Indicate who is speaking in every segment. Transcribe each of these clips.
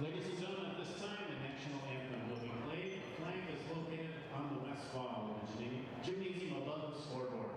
Speaker 1: Ladies and gentlemen, at this time, the national anthem will be played. The flag is located on the west wall of the gymnasium above the scoreboard.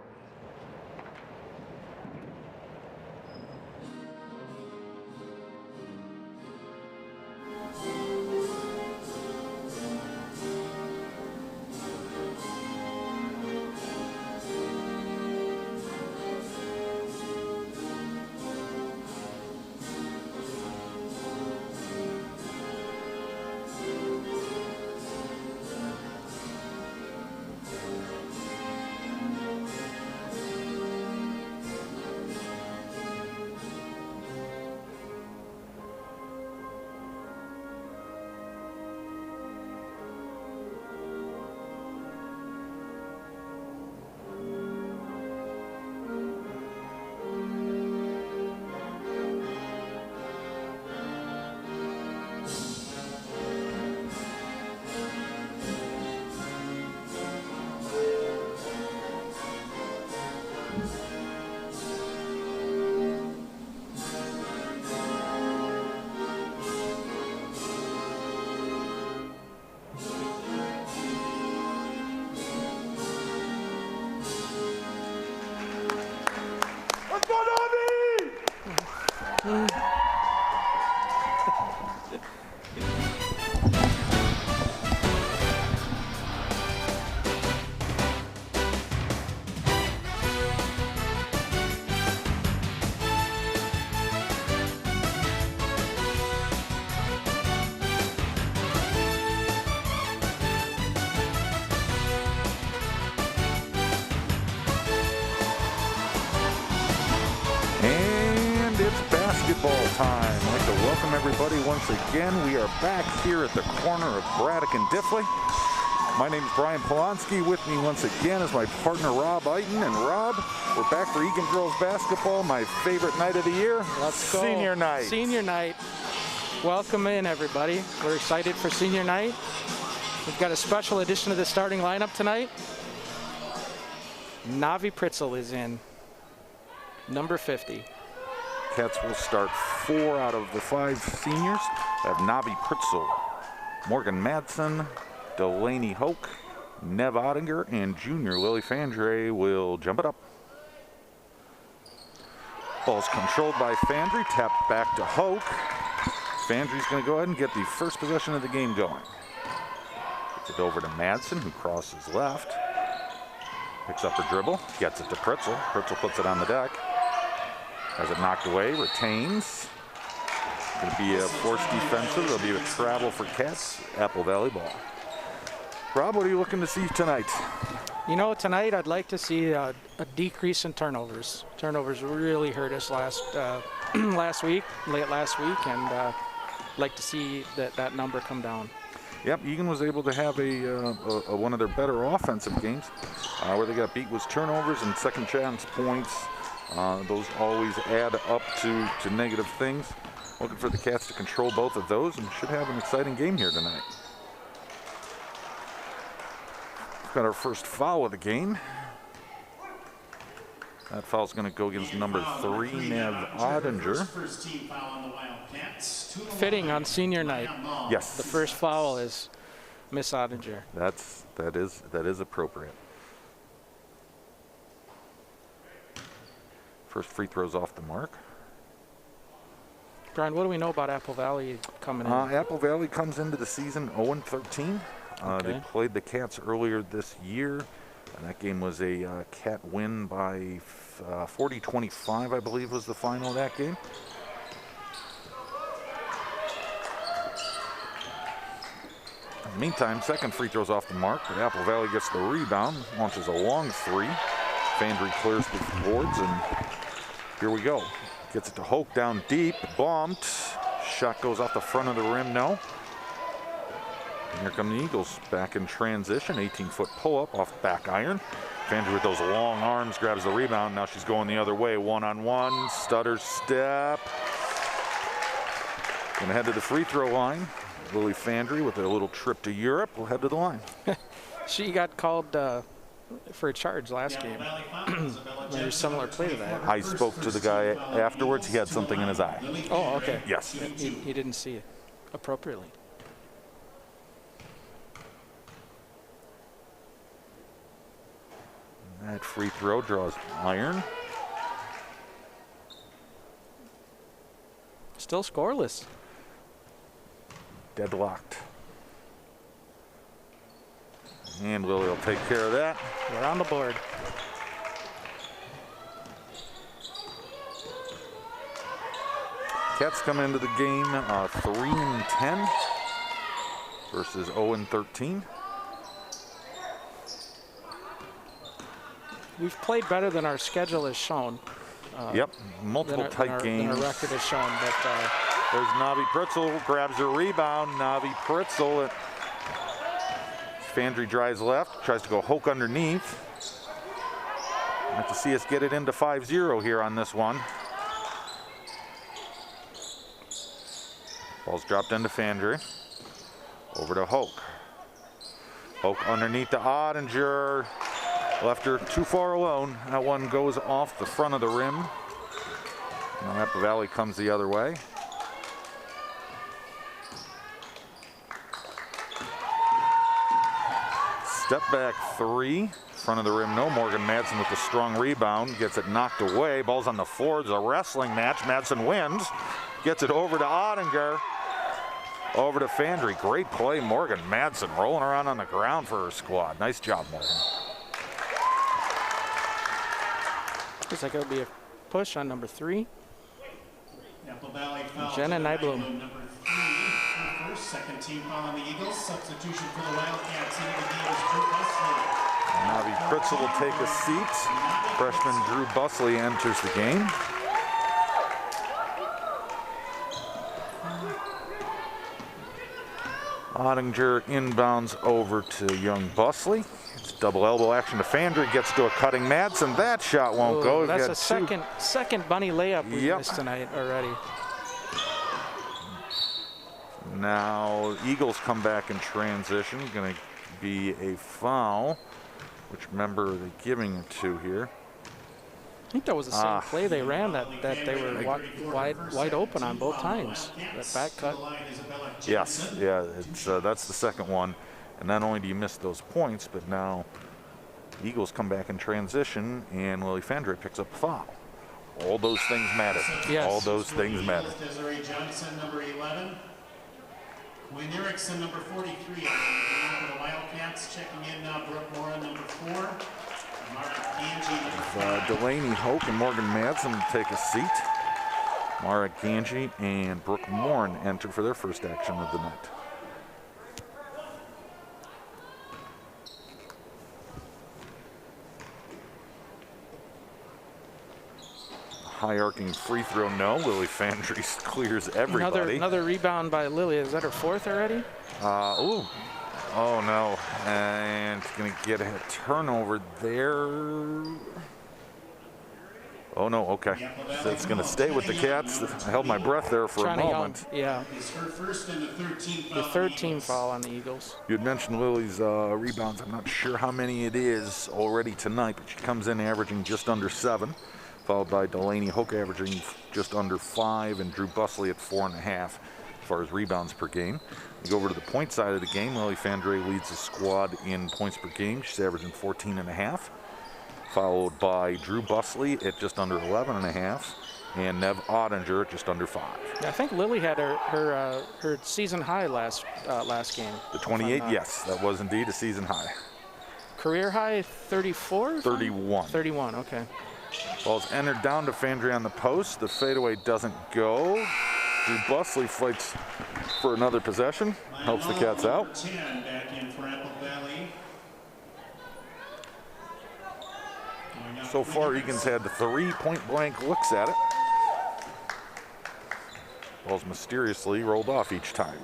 Speaker 2: Basketball time. I'd like to welcome everybody once again. We are back here at the corner of Braddock and Diffley. My name is Brian Polonsky. With me once again is my partner Rob Eiton. And Rob, we're back for Eagan girls basketball, my favorite night of the year.
Speaker 3: Let's go.
Speaker 2: Senior night.
Speaker 3: Senior night. Welcome in, everybody. We're excited for senior night. We've got a special edition of the starting lineup tonight. Navi Pritzel is in, number 50.
Speaker 2: Cats will start 4 out of the 5 seniors. They have Navi Pritzel, Morgan Madsen, Delaney Hoke, Nev Ottinger, and junior Lily Fandre will jump it up. Ball's controlled by Fandre, tapped back to Hoke. Fandre's going to go ahead and get the first possession of the game going. Gets it over to Madsen, who crosses left. Picks up her dribble, gets it to Pritzel. Pritzel puts it on the deck. Has it knocked away, retains. Going to be a forced defensive. There'll be a travel for Cats. Apple Valley ball. Rob, what are you looking to see tonight?
Speaker 3: You know, tonight I'd like to see a decrease in turnovers. Turnovers really hurt us late last week, and like to see that number come down.
Speaker 2: Yep, Eagan was able to have a one of their better offensive games. Where they got beat was turnovers and second chance points. Those always add up to negative things. Looking for the Cats to control both of those and should have an exciting game here tonight. We've got our first foul of the game. That foul's going to go against number 3, Nev Ottinger.
Speaker 1: First team foul on the Wildcats.
Speaker 3: Fitting on senior night.
Speaker 2: Yes.
Speaker 3: The first foul is Miss Ottinger.
Speaker 2: That is appropriate. First free throw's off the mark.
Speaker 3: Brian, what do we know about Apple Valley coming in?
Speaker 2: Apple Valley comes into the season 0-13.
Speaker 3: Okay.
Speaker 2: They played the Cats earlier this year, and that game was a Cat win by 40-25, I believe was the final of that game. In the meantime, second free throw's off the mark, but Apple Valley gets the rebound, launches a long 3. Fandry clears the boards, and here we go. Gets it to Hoke down deep, bumped. Shot goes off the front of the rim, no. And here come the Eagles back in transition. 18-foot pull-up off back iron. Fandry with those long arms grabs the rebound. Now she's going the other way, one-on-one, stutter step. Gonna head to the free throw line. Lily Fandry with a little trip to Europe will head to the line.
Speaker 3: She got called for a charge last game. Very similar play to that.
Speaker 2: I spoke to the guy afterwards. He had something in his eye.
Speaker 3: Oh, okay.
Speaker 2: Yes.
Speaker 3: He didn't see it appropriately.
Speaker 2: That free throw draws iron.
Speaker 3: Still scoreless.
Speaker 2: Deadlocked. And Lily will take care of that.
Speaker 3: We're on the board.
Speaker 2: Cats come into the game 3-10 versus 0-13.
Speaker 3: We've played better than our schedule has shown.
Speaker 2: Yep, multiple tight games.
Speaker 3: Than our record has shown. But
Speaker 2: there's Navi Pritzel, grabs a rebound. Navi Pritzel. Fandry drives left, tries to go Hoke underneath. Like to see us get it into 5-0 here on this one. Ball's dropped into Fandry. Over to Hoke. Hoke underneath to Ottinger. Left her too far alone. That one goes off the front of the rim. Now Apple Valley comes the other way. Step back three. Front of the rim, no. Morgan Madsen with the strong rebound. Gets it knocked away. Ball's on the floor. It's a wrestling match. Madsen wins. Gets it over to Ottinger. Over to Fandry. Great play, Morgan Madsen rolling around on the ground for her squad. Nice job, Morgan.
Speaker 3: looks like it'll be a push on number 3.
Speaker 4: Apple Valley foul.
Speaker 3: Jenna Nyblom.
Speaker 4: Number 3, her first, second team foul on the Eagles. Substitution for the Wildcats into the game is Drew Busley.
Speaker 2: Navi Pritzel will take a seat. Freshman Drew Busley enters the game. Ottinger inbounds over to young Busley. It's double elbow action to Fandry. Gets to a cutting Madsen. That shot won't go.
Speaker 3: That's a second bunny layup we missed tonight already.
Speaker 2: Now Eagles come back in transition. Going to be a foul. Which member are they giving it to here?
Speaker 3: I think that was the same play they ran that they were wide open on both times. That back cut.
Speaker 2: Yes, yeah, it's that's the second one. And not only do you miss those points, but now Eagles come back in transition, and Lily Fandry picks up a foul. All those things matter.
Speaker 3: Yes.
Speaker 2: All those things matter.
Speaker 4: Desiree Johnson, number 11. Quinn Erickson, number 43. For the Wildcats, checking in Brooke Moran, number 4.
Speaker 2: Delaney Hoke and Morgan Madsen will take a seat. Mara Ganji and Brooke Moran enter for their first action of the night. High arcing free throw, no. Lily Fandry clears everybody.
Speaker 3: Another rebound by Lily. Is that her 4th already?
Speaker 2: Oh no, and gonna get a turnover there. Oh no, okay. So it's gonna stay with the Cats. I held my breath there for a moment.
Speaker 3: Yeah. The third team foul on the Eagles.
Speaker 2: You had mentioned Lily's rebounds. I'm not sure how many it is already tonight, but she comes in averaging just under 7, followed by Delaney Hoke averaging just under 5, and Drew Busley at 4.5 as far as rebounds per game. We go over to the point side of the game. Lily Fandry leads the squad in points per game. She's averaging 14.5, followed by Drew Busley at just under 11.5, and Nev Ottinger at just under 5.
Speaker 3: I think Lily had her season high last game.
Speaker 2: The 28, yes, that was indeed a season high.
Speaker 3: Career high 34?
Speaker 2: 31.
Speaker 3: 31, okay.
Speaker 2: Ball's entered down to Fandry on the post. The fadeaway doesn't go. Drew Busley fights for another possession, helps the Cats out.
Speaker 4: 10 back in for Apple Valley. Going
Speaker 2: So far, Eagan's had 3 point-blank looks at it. Ball's mysteriously rolled off each time.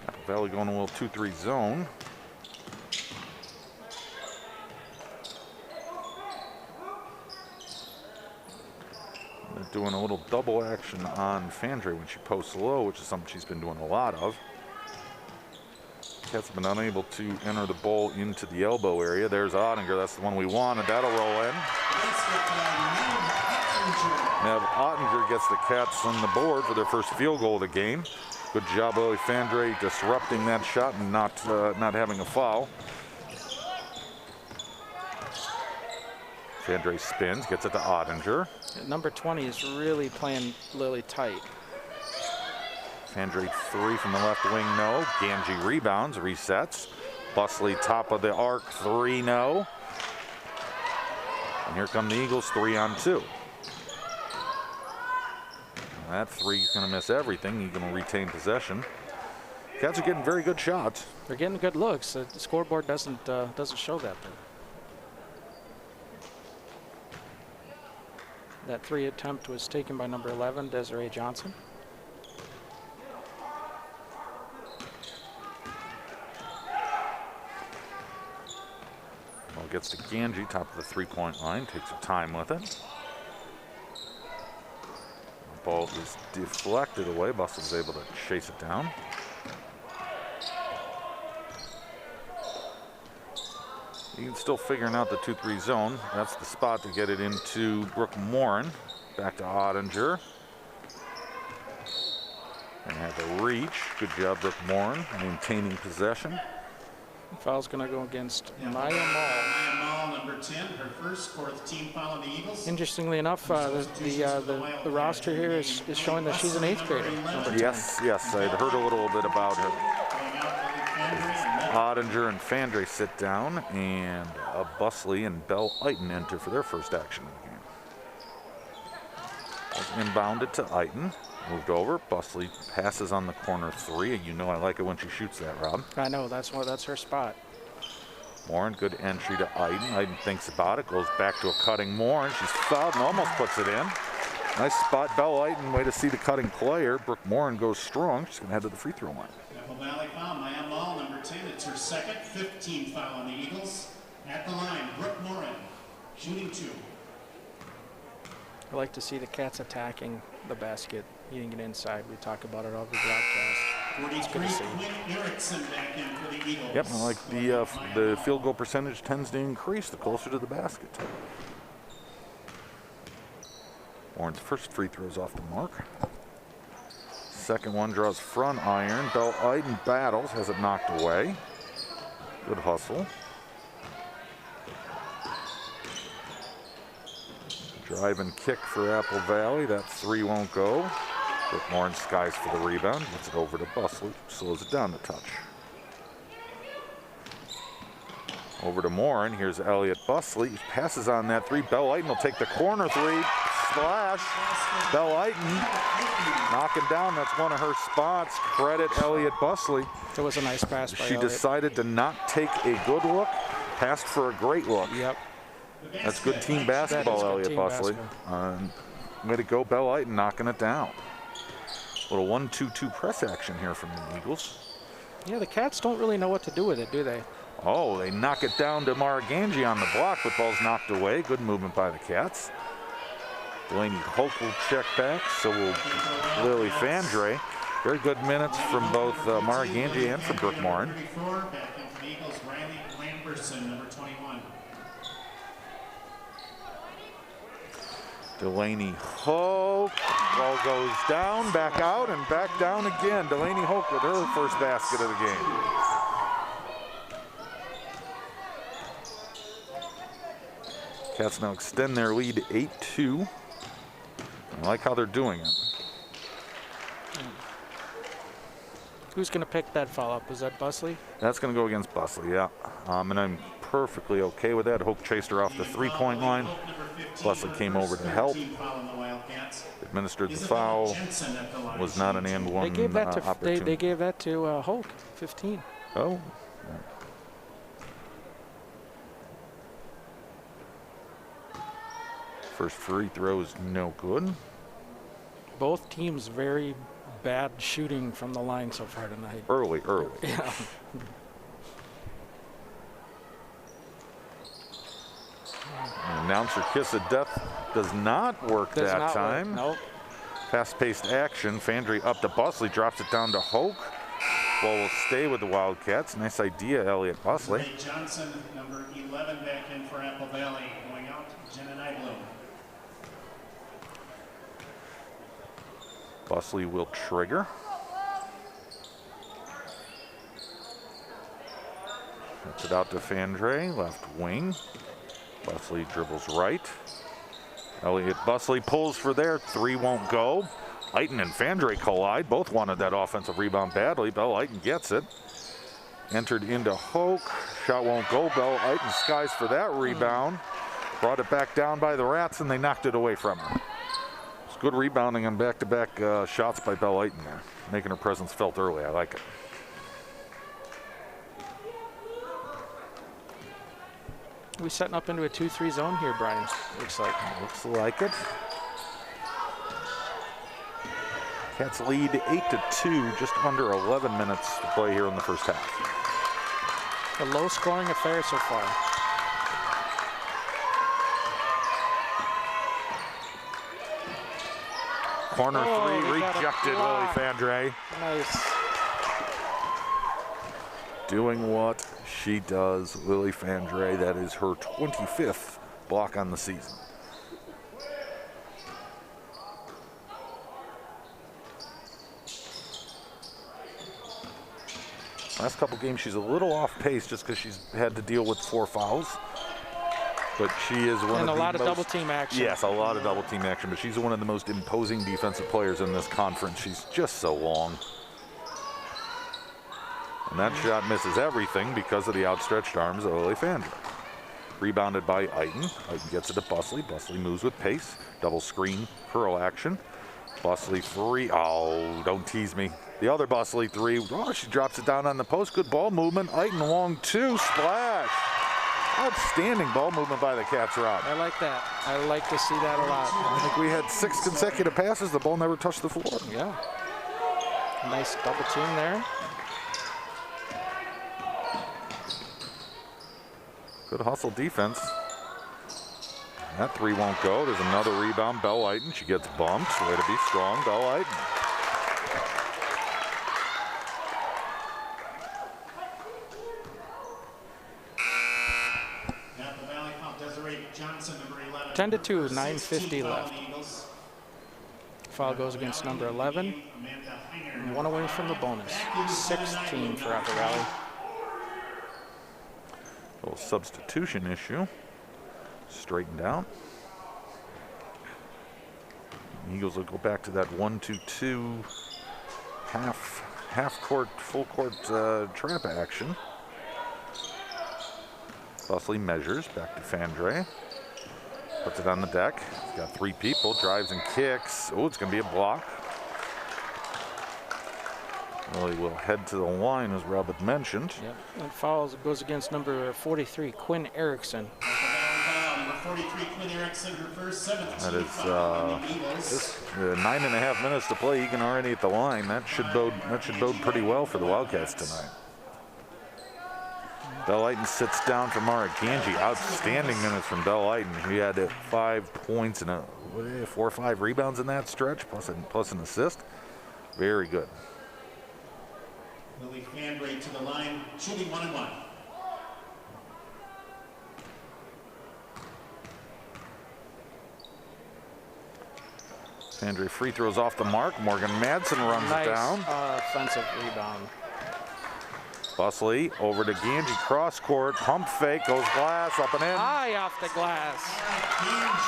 Speaker 2: Apple Valley going a little 2-3 zone. They're doing a little double action on Fandre when she posts low, which is something she's been doing a lot of. Cats have been unable to enter the ball into the elbow area. There's Ottinger, that's the one we wanted. That'll roll in. Now Ottinger gets the Cats on the board for their first field goal of the game. Good job, Ellie Fandre, disrupting that shot and not having a foul. Fandre spins, gets it to Ottinger.
Speaker 3: Number 20 is really playing Lily tight.
Speaker 2: Fandre 3 from the left wing, no. Ganji rebounds, resets. Busley top of the arc, 3, no. And here come the Eagles, 3 on 2. That 3 is going to miss everything. Eagan will retain possession. Cats are getting very good shots.
Speaker 3: They're getting good looks. The scoreboard doesn't show that though. That 3 attempt was taken by number 11, Desiree Johnson.
Speaker 2: Ball gets to Ganji, top of the 3-point line, takes her time with it. The ball is deflected away. Bustle's able to chase it down. Egan's still figuring out the 2-3 zone. That's the spot to get it into Brooke Morin. Back to Ottinger. And have a reach. Good job, Brooke Morin, maintaining possession.
Speaker 3: Foul's going to go against Maya Mall.
Speaker 4: Maya Mall, number 10, her first, 4th team foul on the Eagles.
Speaker 3: Interestingly enough, the roster here is showing that she's an 8th grader.
Speaker 2: Yes, I'd heard a little bit about her. Ottinger and Fandre sit down, and Busley and Bell Eiton enter for their first action of the game. Inbounded to Eiton, moved over. Busley passes on the corner 3. You know I like it when she shoots that, Rob.
Speaker 3: I know, that's her spot.
Speaker 2: Morin, good entry to Eiton. Eiton thinks about it, goes back to a cutting Morin. She's fouled and almost puts it in. Nice spot, Bell Eiton. Way to see the cutting player. Brooke Morin goes strong. She's going to head to the free throw line.
Speaker 4: Apple Valley foul, Maya Mall, number 10. It's her second, 15 foul on the Eagles. At the line, Brooke Morin, shooting 2.
Speaker 3: I like to see the Cats attacking the basket, getting it inside. We talk about it all the broadcast.
Speaker 4: 43, Quinn Erickson back in for the Eagles.
Speaker 2: Yep, I like the field goal percentage tends to increase the closer to the basket. Warren's first free throws off the mark. Second one draws front iron. Bell Eiton battles, has it knocked away. Good hustle. Drive and kick for Apple Valley. That 3 won't go. But Morin skies for the rebound. Gets it over to Busley. Slows it down a touch. Over to Morin. Here's Elliott Busley. He passes on that 3. Bell Eiton will take the corner 3. Splash. Bell Eiton knocking down. That's one of her spots. Credit Elliott Busley.
Speaker 3: It was a nice pass by
Speaker 2: She
Speaker 3: Elliott.
Speaker 2: decided to not take a good look. Passed for a great look.
Speaker 3: Yep.
Speaker 2: That's good team basketball, Elliott Busley. Way to go, Bell Eiton knocking it down. Little 1-2-2 press action here from the Eagles.
Speaker 3: Yeah, the Cats don't really know what to do with it, do they?
Speaker 2: Oh, they knock it down to Mara Ganji on the block, but ball's knocked away. Good movement by the Cats. Delaney Hoke will check back, so will Lily Fandre. Very good minutes from both Mara Ganji and from Brooke Morin.
Speaker 4: 34, back in for the Eagles, Riley Lamberson, number 21.
Speaker 2: Delaney Hoke, ball goes down, back out, and back down again. Delaney Hoke with her first basket of the game. Cats now extend their lead 8-2. I like how they're doing it.
Speaker 3: Who's going to pick that foul up? Is that Busley?
Speaker 2: That's going to go against Busley, yeah. And I'm perfectly okay with that. Hoke chased her off the 3-point line. Busley came over to help. Administered the foul. Was not an and one
Speaker 3: They gave that to
Speaker 2: opportunity.
Speaker 3: they gave that to Hoke, 15.
Speaker 2: Oh. First free throw is no good.
Speaker 3: Both teams very bad shooting from the line so far tonight.
Speaker 2: Early.
Speaker 3: Yeah.
Speaker 2: Announcer kiss of death does not work that time.
Speaker 3: Nope.
Speaker 2: Fast-paced action. Fandry up to Busley, drops it down to Hoke. Ball will stay with the Wildcats. Nice idea, Elliot Busley.
Speaker 4: Ray Johnson, number 11, back in for Apple Valley. Going out, Jenna Nybloom.
Speaker 2: Busley will trigger. Puts it out to Fandre, left wing. Busley dribbles right. Elliot Busley pulls for there. Three won't go. Eitan and Fandre collide. Both wanted that offensive rebound badly. Bell Eitan gets it. Entered into Hoke. Shot won't go. Bell Eitan skies for that rebound. Brought it back down by the Rats, and they knocked it away from her. It's good rebounding and back-to-back shots by Bell Eitan there. Making her presence felt early. I like it.
Speaker 3: We're setting up into a 2-3 zone here, Brian. Looks like.
Speaker 2: Looks like it. Cats lead 8-2, just under 11 minutes to play here in the first half.
Speaker 3: A low-scoring affair so far.
Speaker 2: Corner three rejected, Lily Fandre.
Speaker 3: Nice.
Speaker 2: Doing what she does, Lily Fandre. That is her 25th block on the season. Last couple games, she's a little off pace just because she's had to deal with 4 fouls. But she is one of the
Speaker 3: And a lot of
Speaker 2: most,
Speaker 3: double team action.
Speaker 2: Yes, a lot of double team action. But she's one of the most imposing defensive players in this conference. She's just so long. And that shot misses everything because of the outstretched arms of Lily Fandre. Rebounded by Eitan. Eitan gets it to Busley. Busley moves with pace. Double screen, curl action. Busley free. Oh, don't tease me. The other Busley three. Oh, she drops it down on the post. Good ball movement. Eitan long two. Splash. Outstanding ball movement by the Cats, Rob.
Speaker 3: I like that. I like to see that a lot.
Speaker 2: I think we had 6 consecutive passes. The ball never touched the floor.
Speaker 3: Yeah. Nice double team there.
Speaker 2: Good hustle defense. That three won't go. There's another rebound. Bell Eitan. She gets bumped. Way to be strong, Bell Eitan.
Speaker 4: Apple Valley foul Desiree Johnson, number 11.
Speaker 3: 10-2, 9:50 left. Foul goes against number 11. And 1 away from the bonus. 16 for Apple Valley.
Speaker 2: Little substitution issue. Straightened out. Eagles will go back to that 1-2-2 half court, full court trap action. Busley measures back to Fandre. Puts it on the deck. He's got 3 people. Drives and kicks. Oh, it's going to be a block. Really will head to the line, as Rob had mentioned.
Speaker 3: Yep. And foul goes against number 43, Quinn Erickson.
Speaker 4: Number 43, Quinn Erickson, her first 7th
Speaker 2: That
Speaker 4: team
Speaker 2: is
Speaker 4: foul on the Eagles.
Speaker 2: 9.5 minutes to play. Eagan already at the line. That should bode pretty well for the Wildcats tonight. Bell Eitan sits down for Mara Ganji. Outstanding minutes from Bell Eitan. He had 5 points and 4 or 5 rebounds in that stretch, plus an assist. Very good.
Speaker 4: Lily Fandre to the line, shooting 1-1.
Speaker 2: Fandre free throws off the mark. Morgan Madsen runs it down.
Speaker 3: Offensive rebound.
Speaker 2: Busley over to Ganji, cross court, pump fake, goes glass, up and in.
Speaker 3: High off the glass.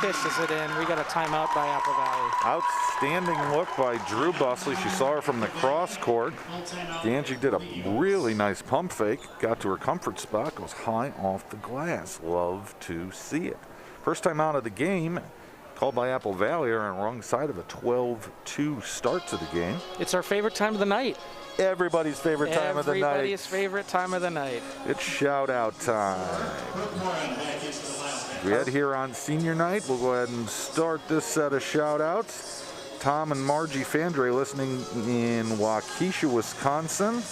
Speaker 3: Kisses it in. We got a timeout by Apple Valley.
Speaker 2: Outstanding look by Drew Busley. She saw her from the cross court. Ganji did a really nice pump fake, got to her comfort spot, goes high off the glass. Love to see it. First time out of the game, called by Apple Valley are on the wrong side of a 12-2 start to the game.
Speaker 3: It's our favorite time of the night.
Speaker 2: Everybody's favorite time of the night.
Speaker 3: Everybody's favorite time of the night.
Speaker 2: It's shout out time. We head here on senior night. We'll go ahead and start this set of shout outs. Tom and Margie Fandre listening in Waukesha, Wisconsin.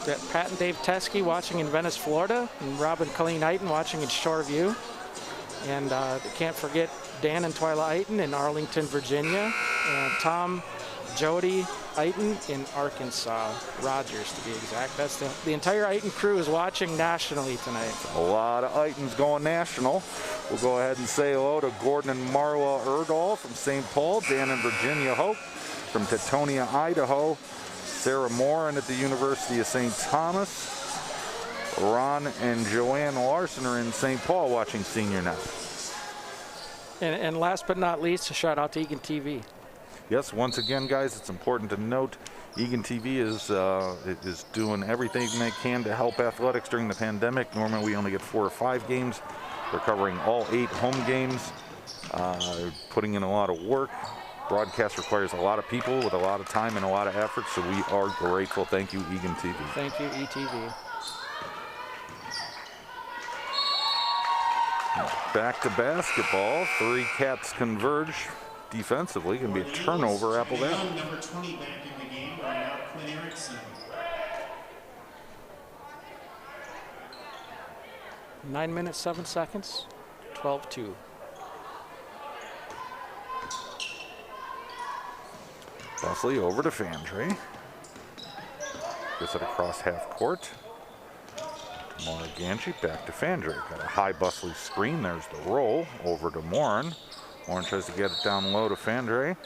Speaker 3: Got Pat and Dave Teskey watching in Venice, Florida, and Rob and Colleen Eiton watching in Shoreview. And can't forget Dan and Twyla Eiton in Arlington, Virginia, and Tom, Jody Eiton in Arkansas, Rogers to be exact. That's the entire Eiton crew is watching nationally tonight.
Speaker 2: A lot of Eitons going national. We'll go ahead and say hello to Gordon and Marla Erdahl from St. Paul, Dan and Virginia Hope from Teutonia, Idaho, Sarah Morin at the University of St. Thomas. Ron and Joanne Larson are in St. Paul watching senior night.
Speaker 3: And last but not least, a shout out to Eagan TV.
Speaker 2: Yes, once again, guys, it's important to note Eagan TV is doing everything they can to help athletics during the pandemic. Normally we only get 4 or 5 games. They're covering all 8 home games, putting in a lot of work. Broadcast requires a lot of people with a lot of time and a lot of effort, so we are grateful. Thank you, Eagan TV.
Speaker 3: Thank you, ETV.
Speaker 2: Back to basketball. 3 Cats converge defensively. Going to be a turnover, Apple Valley.
Speaker 4: Number 20 back in the game, bringing out Quinn Erickson.
Speaker 3: 9 minutes, 7 seconds, 12-2.
Speaker 2: Busley over to Fandre. Gets it across half court. Tamara Ganji back to Fandre. Got a high Busley screen. There's the roll over to Morin. Morin tries to get it down low to Fandre.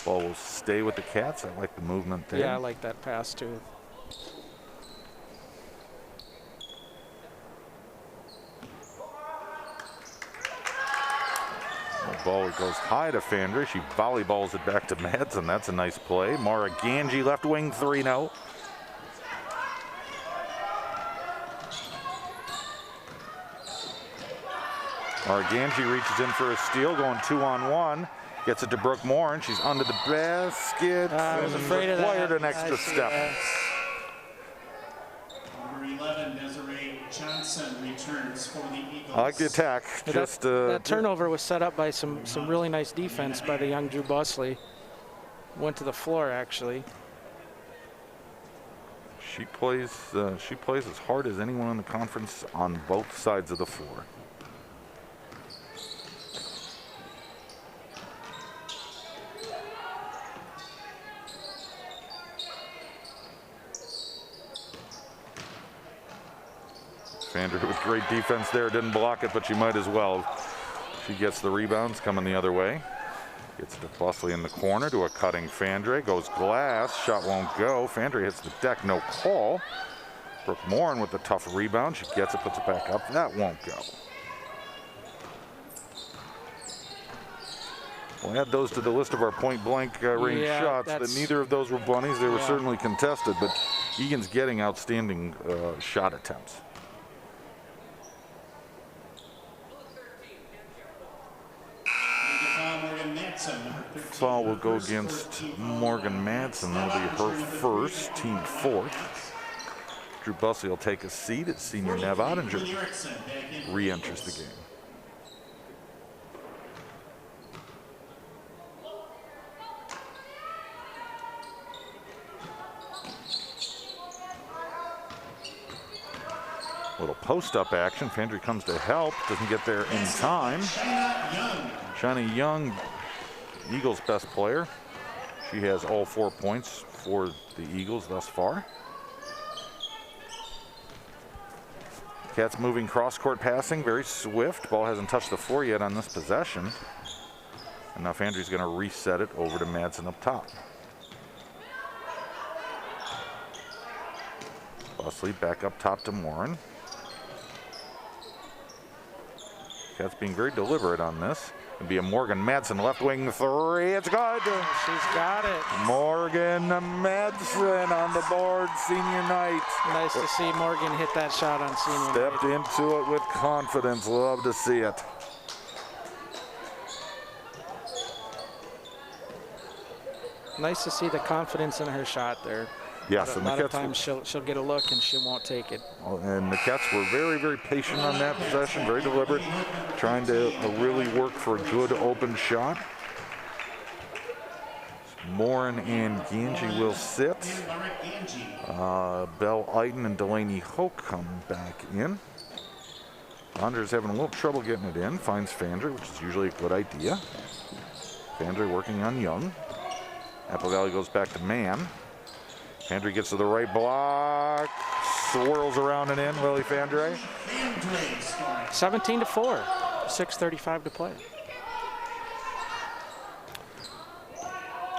Speaker 2: Ball will stay with the Cats. I like the movement there.
Speaker 3: Yeah, I like that pass too.
Speaker 2: The ball goes high to Fandre. She volleyballs it back to Madsen. That's a nice play. Mara Ganji left wing 3-0. Mara Ganji reaches in for a steal, going 2-on-1. Gets it to Brooke Moore, and she's under the basket.
Speaker 3: I was afraid of that.
Speaker 2: Required an extra step.
Speaker 4: Number 11, Desiree Johnson returns for the Eagles.
Speaker 2: I like the attack.
Speaker 3: That turnover was set up by some really nice defense by the young Drew Busley. Went to the floor actually.
Speaker 2: She plays as hard as anyone in the conference on both sides of the floor. Fandre with great defense there, didn't block it, but she might as well. She gets the rebounds coming the other way. Gets it to Busley in the corner to a cutting Fandre. Goes glass, shot won't go. Fandre hits the deck, no call. Brooke Morin with the tough rebound. She gets it, puts it back up. That won't go. We'll add those to the list of our point blank range shots. That neither of those were bunnies. They were certainly contested, but Eagan's getting outstanding shot attempts. Foul will go against Morgan Madsen. That'll be her first, team fourth. Drew Busley will take a seat at senior Nev Ottinger. Re-enters the game. Little post-up action. Fandre comes to help. Doesn't get there in time. Shani Young, Eagles' best player. She has all 4 points for the Eagles thus far. Cats moving cross-court passing, very swift. Ball hasn't touched the floor yet on this possession. And now Fandre's going to reset it over to Madsen up top. Busley back up top to Morin. Cats being very deliberate on this. It'll be a Morgan Madsen left wing three. It's good.
Speaker 3: She's got it.
Speaker 2: Morgan Madsen on the board, senior night.
Speaker 3: Nice to see Morgan hit that shot on senior
Speaker 2: Stepped
Speaker 3: night.
Speaker 2: into it with confidence. Love to see it.
Speaker 3: Nice to see the confidence in her shot there.
Speaker 2: Yes,
Speaker 3: A
Speaker 2: and the
Speaker 3: lot of
Speaker 2: Cats,
Speaker 3: times she'll get a look and she won't take it.
Speaker 2: and the Cats were very, very patient on that possession, very deliberate, trying to really work for a good open shot. Morin and Ganji will sit. Belle Eagan and Delaney Hoke come back in. Andre's having a little trouble getting it in. Finds Fandry, which is usually a good idea. Fandry working on Young. Apple Valley goes back to Mann. Fandry gets to the right block. Swirls around and in. Lily Fandry.
Speaker 3: 17-4. 6:35 to play.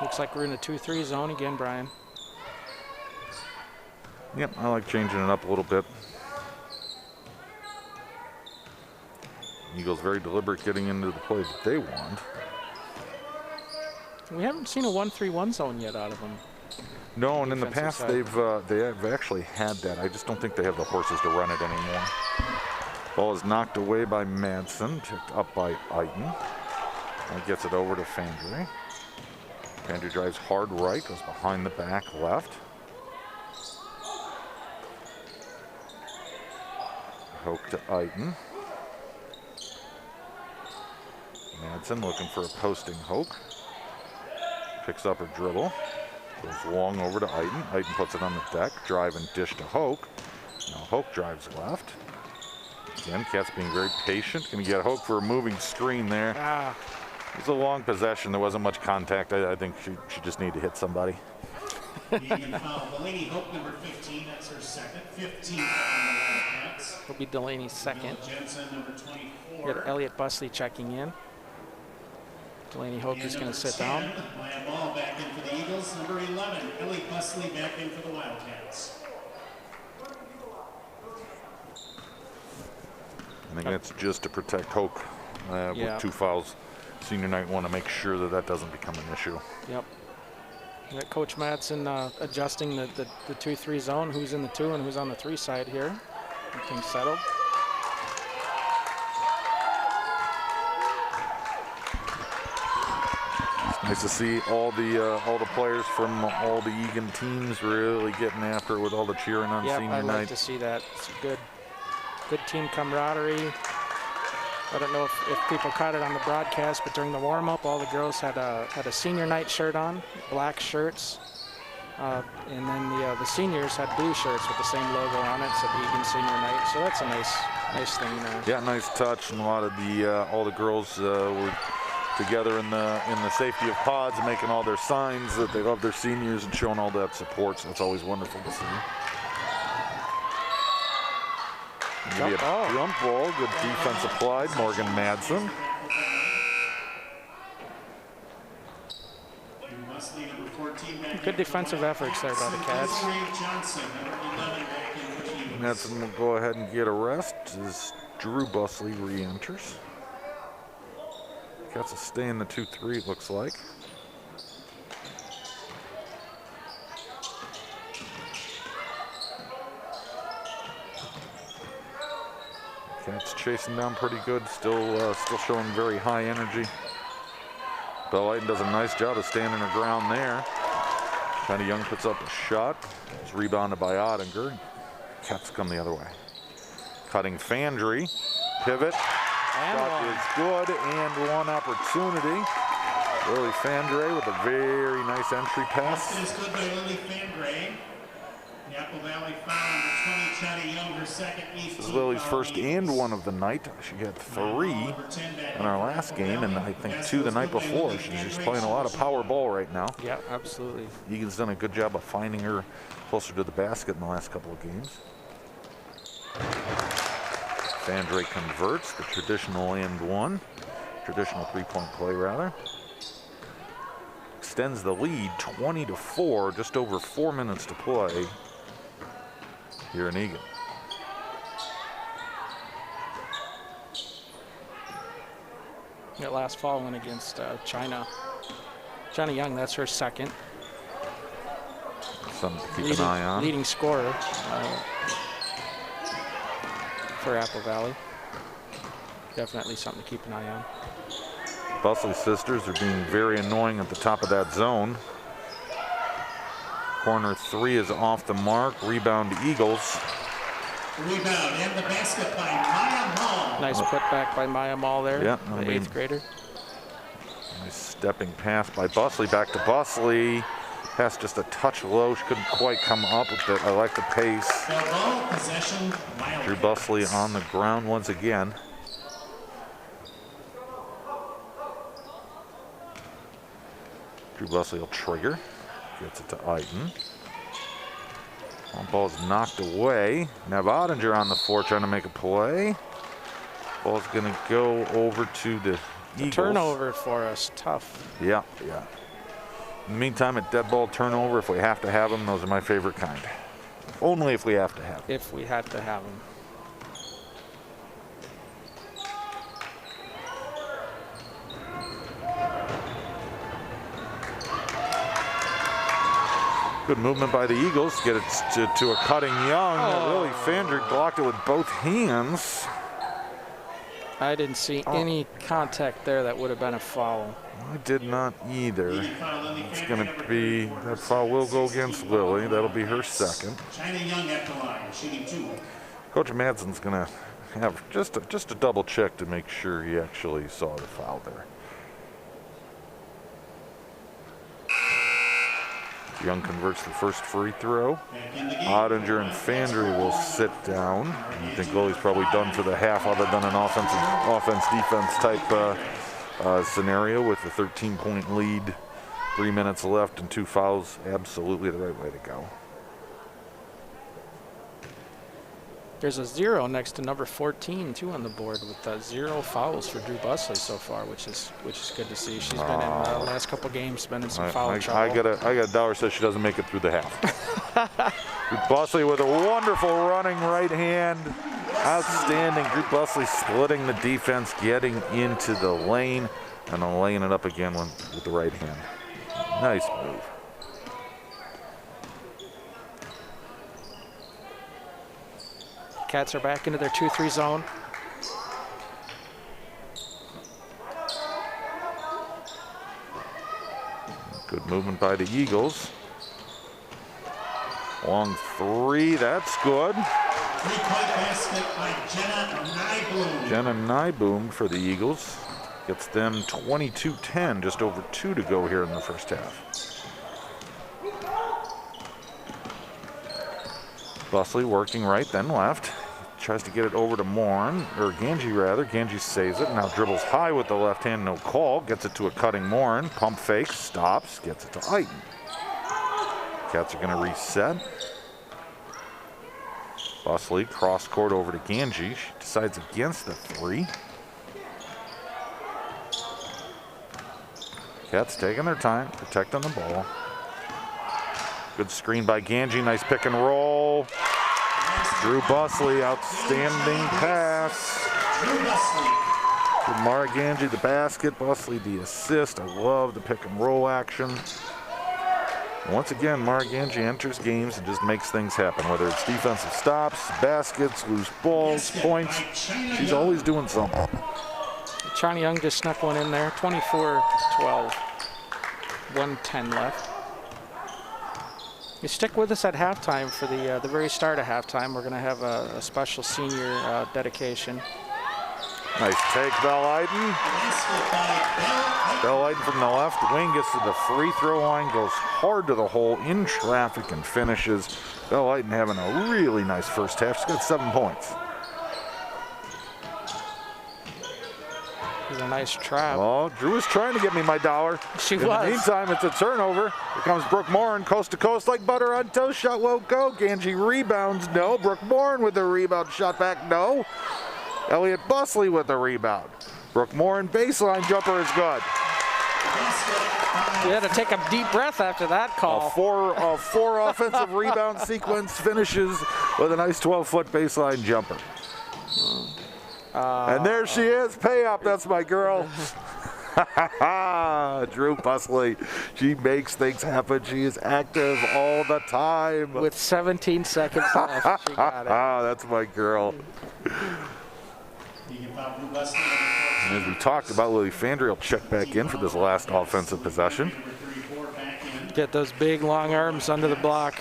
Speaker 3: Looks like we're in a 2-3 zone again, Brian.
Speaker 2: Yep, I like changing it up a little bit. Eagles very deliberate getting into the play that they want.
Speaker 3: We haven't seen a 1-3-1 zone yet out of them.
Speaker 2: No, and in the past
Speaker 3: Defensive side.
Speaker 2: they have actually had that. I just don't think they have the horses to run it anymore. Ball is knocked away by Madsen, picked up by Eagan. And gets it over to Fandry. Fandry drives hard right, goes behind the back left. Hoke to Eagan. Madsen looking for a posting Hoke. Picks up her dribble. Goes long over to Eagan. Eagan puts it on the deck. Drive and dish to Hoke. Now Hoke drives left. Again, Cats being very patient. Going to get Hoke for a moving screen there. It was a long possession. There wasn't much contact. I think she just needed to hit somebody.
Speaker 4: Eagan foul. Delaney Hope, number 15. That's her second. 15 on the Wildcats.
Speaker 3: Will be Delaney's second.
Speaker 4: Jensen, number 24.
Speaker 3: Got Elliot Busley checking in. Delaney Hoke is going to sit
Speaker 4: 10,
Speaker 3: down.
Speaker 4: Maya Ball back in for the Eagles. Number 11, Ellie Busley back in for the Wildcats.
Speaker 2: I think that's just to protect Hoke
Speaker 3: Yeah.
Speaker 2: with 2 fouls. Senior night want to make sure that that doesn't become an issue.
Speaker 3: Yep. We got Coach Madsen adjusting the 2-3 zone, who's in the 2 and who's on the 3 side here. Everything's settled.
Speaker 2: Nice to see all the players from all the Eagan teams really getting after it with all the cheering on
Speaker 3: Yep,
Speaker 2: senior
Speaker 3: I'd
Speaker 2: night.
Speaker 3: like to see that. It's good team camaraderie. I don't know if people caught it on the broadcast, but during the warm-up, all the girls had a senior night shirt on, black shirts, and then the seniors had blue shirts with the same logo on it, said Eagan Senior Night. So that's a nice thing there.
Speaker 2: Yeah, nice touch, and a lot of all the girls were together in the safety of pods, making all their signs that they love their seniors and showing all that support. So it's always wonderful to see. Maybe a jump ball, good defense applied. Morgan Madsen.
Speaker 3: Good defensive efforts there by the Cats.
Speaker 2: Madsen will go ahead and get a rest as Drew Busley re-enters. Cats will stay in the 2-3, it looks like. Cats chasing down pretty good, still showing very high energy. Belle Eagan does a nice job of standing her ground there. China Young puts up a shot. It's rebounded by Ottinger. Cats come the other way. Cutting Fandry. Pivot. Shot is good, and one opportunity. Lily Fandry with a very nice entry pass.
Speaker 4: It is good by Lily Fandry. The Apple Valley foul, number 20, China Young, her second.
Speaker 2: This is Lily's first and one of the night. She had 3 in our last game, and I think 2 the night before. She's just playing a lot of power ball right now.
Speaker 3: Yeah, absolutely.
Speaker 2: Egan's done a good job of finding her closer to the basket in the last couple of games. Fandry converts the traditional and one. Traditional 3-point play, rather. Extends the lead 20-4, just over 4 minutes to play here in Eagan.
Speaker 3: That last fall went against China Young. That's her second.
Speaker 2: Something to keep an eye on.
Speaker 3: Leading scorer for Apple Valley. Definitely something to keep an eye on.
Speaker 2: Busley sisters are being very annoying at the top of that zone. Corner 3 is off the mark. Rebound Eagles.
Speaker 4: Rebound and the basket by Maya Mall.
Speaker 3: Nice putback by Maya Mall there,
Speaker 2: Yeah,
Speaker 3: the 8th grader.
Speaker 2: Nice stepping pass by Busley. Back to Busley. Pass just a touch low. She couldn't quite come up with it. I like the pace.
Speaker 4: Ball possession.
Speaker 2: Drew Busley on the ground once again. Drew Busley will trigger. Gets it to Eagan. Ball's knocked away. Nev Ottinger on the floor trying to make a play. Ball's going to go over to the Eagles.
Speaker 3: Turnover for us, tough.
Speaker 2: Yeah. In the meantime, a dead ball turnover, if we have to have them, those are my favorite kind. Only if we have to have them.
Speaker 3: If we had to have them.
Speaker 2: Good movement by the Eagles. Get it to a cutting Young. Lily Fandry blocked it with both hands.
Speaker 3: I didn't see any contact there that would have been a foul.
Speaker 2: I did not either. It's going to be, that foul will go against Lily. That'll be her second.
Speaker 4: China Young at the line, shooting 2.
Speaker 2: Coach Madsen's going to have just a double check to make sure he actually saw the foul there. Young converts the first free throw. Ottinger and Fandry will sit down. I think Lily's probably done for the half, other than an offense-defense type scenario with a 13-point lead, 3 minutes left, and 2 fouls. Absolutely the right way to go.
Speaker 3: There's a 0 next to number 14 too on the board with 0 fouls for Drew Busley so far, which is good to see. She's been in the last couple games, been in some foul trouble.
Speaker 2: I got a dollar says she doesn't make it through the half. Drew Busley with a wonderful running right hand. Outstanding. Drew Busley splitting the defense, getting into the lane, and then laying it up again with the right hand. Nice move.
Speaker 3: Cats are back into their 2-3 zone.
Speaker 2: Good movement by the Eagles. Long 3, that's good.
Speaker 4: 3-point basket by Jenna Nyboom.
Speaker 2: Jenna Nyboom for the Eagles. Gets them 22-10, just over 2 to go here in the first half. Busley working right, then left. Tries to get it over to Morin, or Ganji rather. Ganji saves it, now dribbles high with the left hand, no call. Gets it to a cutting Morin, pump fake, stops, gets it to Eagan. Cats are gonna reset. Busley cross court over to Ganji. She decides against the 3. Cats taking their time, protecting the ball. Good screen by Ganji, nice pick and roll. Drew Busley, outstanding pass. Mara Ganji, the basket, Busley, the assist. I love the pick and roll action. Once again, Mara Ganji enters games and just makes things happen, whether it's defensive stops, baskets, loose balls, points. She's always doing something.
Speaker 3: China Young just snuck one in there, 24-12, 1:10 left. You stick with us at halftime for the very start of halftime. We're going to have a special senior dedication.
Speaker 2: Nice take, Belle Eiden. Belle Eiden from the left wing gets to the free throw line, goes hard to the hole in traffic and finishes. Belle Eiden having a really nice first half. She's got 7 points.
Speaker 3: It's a nice trap.
Speaker 2: Oh, Drew was trying to get me my dollar.
Speaker 3: She was.
Speaker 2: In the meantime, it's a turnover. Here comes Brooke Morin, coast to coast like butter on toast. Shot won't go. Ganji rebounds, no. Brooke Morin with the rebound. Shot back, no. Elliott Busley with the rebound. Brooke Morin baseline jumper is good.
Speaker 3: You had to take a deep breath after that call.
Speaker 2: A four offensive rebound sequence finishes with a nice 12-foot baseline jumper. And there she is, pay up, that's my girl. Drew Busley, she makes things happen. She is active all the time.
Speaker 3: With 17 seconds left, she got it.
Speaker 2: That's my girl. And as we talked about, Lily Fandry will check back in for this last offensive possession.
Speaker 3: Get those big long arms under the block.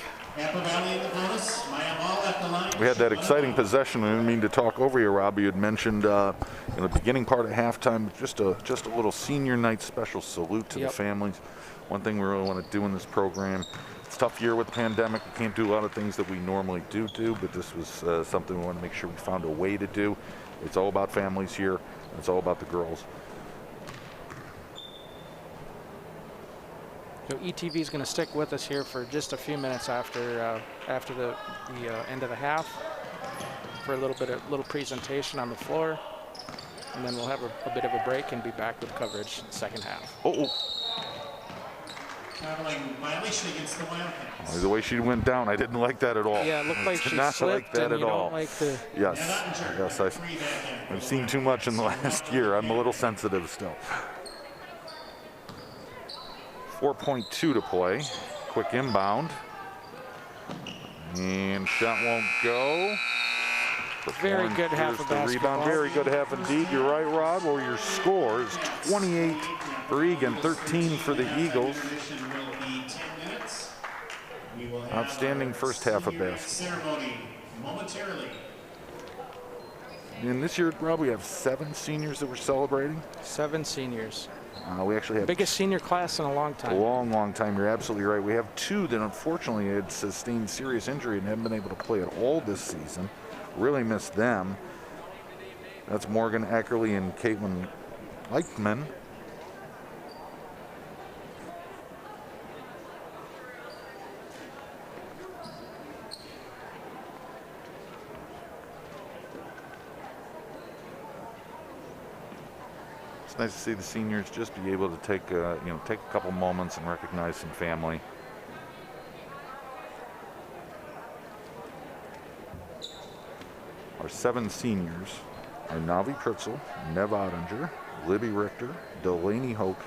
Speaker 2: We had that exciting possession. I didn't mean to talk over you, Rob. You had mentioned in the beginning part of halftime, just a little senior night special salute to the families. One thing we really want to do in this program. It's a tough year with the pandemic. We can't do a lot of things that we normally do, but this was something we want to make sure we found a way to do. It's all about families here, and it's all about the girls.
Speaker 3: So ETV is going to stick with us here for just a few minutes after the end of the half for a little presentation on the floor, and then we'll have a bit of a break and be back with coverage in the second half.
Speaker 4: Traveling violation against the Wildcats.
Speaker 2: The way she went down, I didn't like that at all.
Speaker 3: Yeah, it looked like she
Speaker 2: not
Speaker 3: slipped,
Speaker 2: like that
Speaker 3: and
Speaker 2: at
Speaker 3: you
Speaker 2: all.
Speaker 3: don't like the...
Speaker 2: Yes, I've seen too much in the last year. I'm a little sensitive still. 4.2 to play. Quick inbound. And shot won't go.
Speaker 3: Very good half of basketball.
Speaker 2: Rebound. Very good half indeed. You're right, Rob. Well, your score is 28 for Eagan, 13 for the Eagles. Outstanding first half of basketball. And this year, Rob, we have 7 seniors that we're celebrating.
Speaker 3: 7 seniors.
Speaker 2: We actually have
Speaker 3: biggest senior class in a long time.
Speaker 2: A long time. You're absolutely right. We have 2 that unfortunately had sustained serious injury and haven't been able to play at all this season. Really miss them. That's Morgan Eckerly and Caitlin Leichtman. It's nice to see the seniors just be able to take a couple moments and recognize some family. Our 7 seniors are Navi Pritzel, Nev Ottinger, Libby Richter, Delaney Hoke,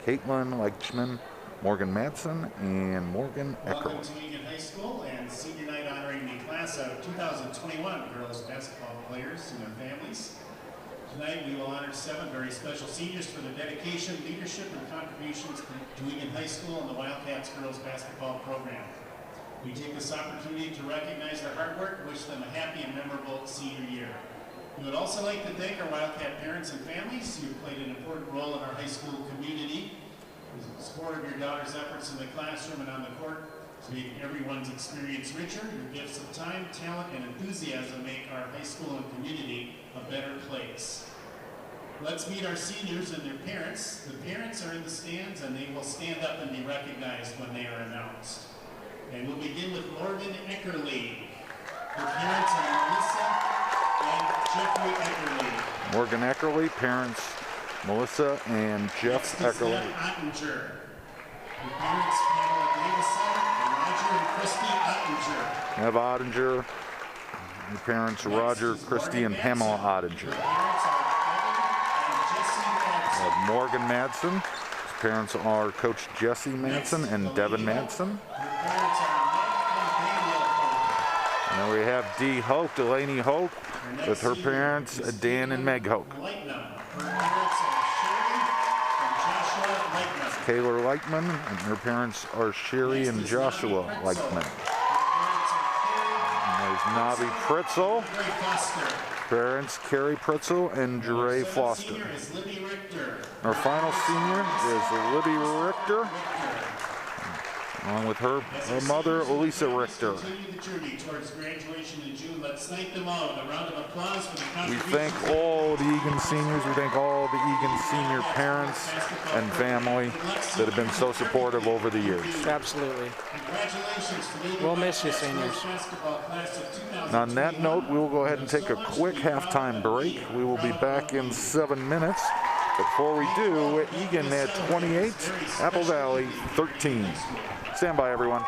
Speaker 2: Caitlin Leichman, Morgan Madsen, and Morgan Eckerly.
Speaker 4: Welcome to Eagan High School and senior night honoring the class of 2021 girls basketball players and their families. Tonight we will honor 7 very special seniors for their dedication, leadership, and contributions to Eagan High School and the Wildcats girls basketball program. We take this opportunity to recognize their hard work and wish them a happy and memorable senior year. We would also like to thank our Wildcat parents and families who have played an important role in our high school community. The support of your daughter's efforts in the classroom and on the court to make everyone's experience richer. Your gifts of time, talent, and enthusiasm make our high school and community a better place. Let's meet our seniors and their parents. The parents are in the stands and they will stand up and be recognized when they are announced. And we'll begin with Morgan Eckerly. Her parents are Melissa and Jeffrey Eckerly.
Speaker 2: Morgan Eckerly, parents Melissa and Jeff Eckerly.
Speaker 4: Nev Ottinger. Her parents Pamela Davison and Roger and Christy Ottinger.
Speaker 2: Nev Ottinger. Your parents Roger, Christy, and Pamela Ottinger.
Speaker 4: Her parents are Evan and Jesse Madsen.
Speaker 2: Morgan Madsen. His parents are Coach Jesse Madsen and Devin Madsen. And then we have Dee Hoke, Delaney Hoke, with her parents Dan and Meg Hoke. Taylor Leichtman, and her parents are Sherry and Joshua Leichtman. And there's Navi Pritzel, parents Carrie Pritzel and Dre Foster. Our final senior is Libby Richter, along with her mother, Elisa Richter. We thank all the Eagan seniors. We thank all the Eagan senior parents and family that have been so supportive over the years.
Speaker 3: Absolutely. We'll miss you, seniors.
Speaker 2: And on that note, we will go ahead and take a quick halftime break. We will be back in 7 minutes. Before we do, Eagan at 28, Apple Valley 13. Stand by, everyone.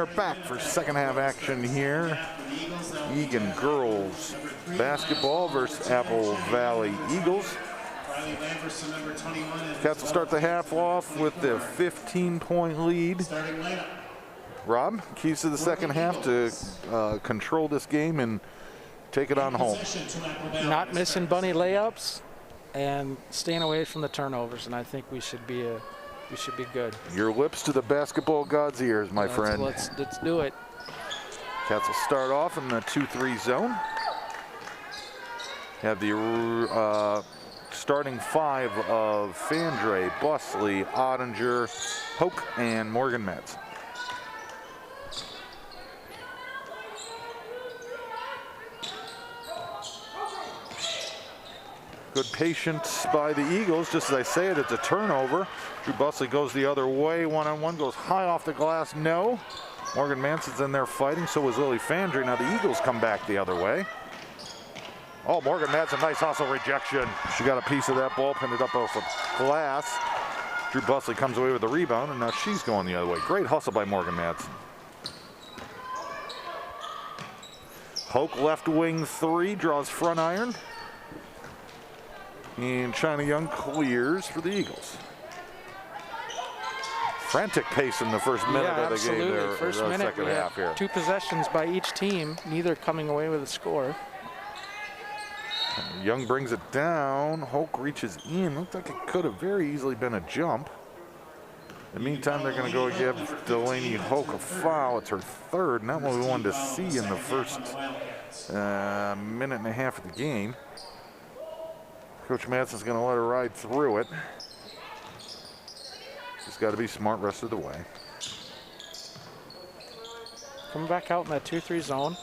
Speaker 2: are back for second half action here. Eagan girls basketball versus Apple Valley Eagles. Cats will start the half off with the 15-point lead. Rob, keys to the second half to control this game and take it on home.
Speaker 3: Not missing bunny layups and staying away from the turnovers, and I think we should be good.
Speaker 2: Your lips to the basketball god's ears, my friend.
Speaker 3: Let's do it.
Speaker 2: Cats will start off in the 2-3 zone. Have the starting five of Fandre, Busley, Ottinger, Hoke, and Morgan Metz. Good patience by the Eagles. Just as I say it, it's a turnover. Drew Busley goes the other way. One-on-one goes high off the glass. No. Morgan Manson's in there fighting. So is Lily Fandre. Now the Eagles come back the other way. Oh, Morgan Madsen, nice hustle rejection. She got a piece of that ball, pinned it up off the glass. Drew Busley comes away with the rebound, and now she's going the other way. Great hustle by Morgan Madsen. Hoke left wing three, draws front iron. And China Young clears for the Eagles. Frantic pace in the first minute of the game there.
Speaker 3: First minute,
Speaker 2: second half here.
Speaker 3: 2 possessions by each team, neither coming away with a score.
Speaker 2: Young brings it down. Hoke reaches in. Looked like it could have very easily been a jump. In the meantime, they're going to go give Delaney Hoke a foul. It's her third, not what we wanted to see in the first minute and a half of the game. Coach Madsen's going to let her ride through it. She's got to be smart rest of the way.
Speaker 3: Coming back out in that 2-3 zone.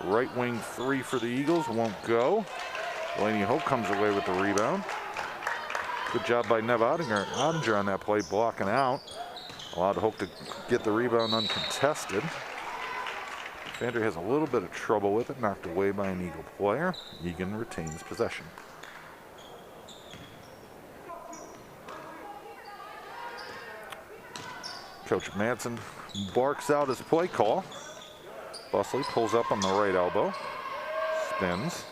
Speaker 2: Right wing three for the Eagles, won't go. Delaney Hoke comes away with the rebound. Good job by Nev Ottinger on that play, blocking out. Allowed Hoke to get the rebound uncontested. Fandre has a little bit of trouble with it, knocked away by an Eagle player. Eagan retains possession. Coach Madsen barks out his play call. Busley pulls up on the right elbow, spins,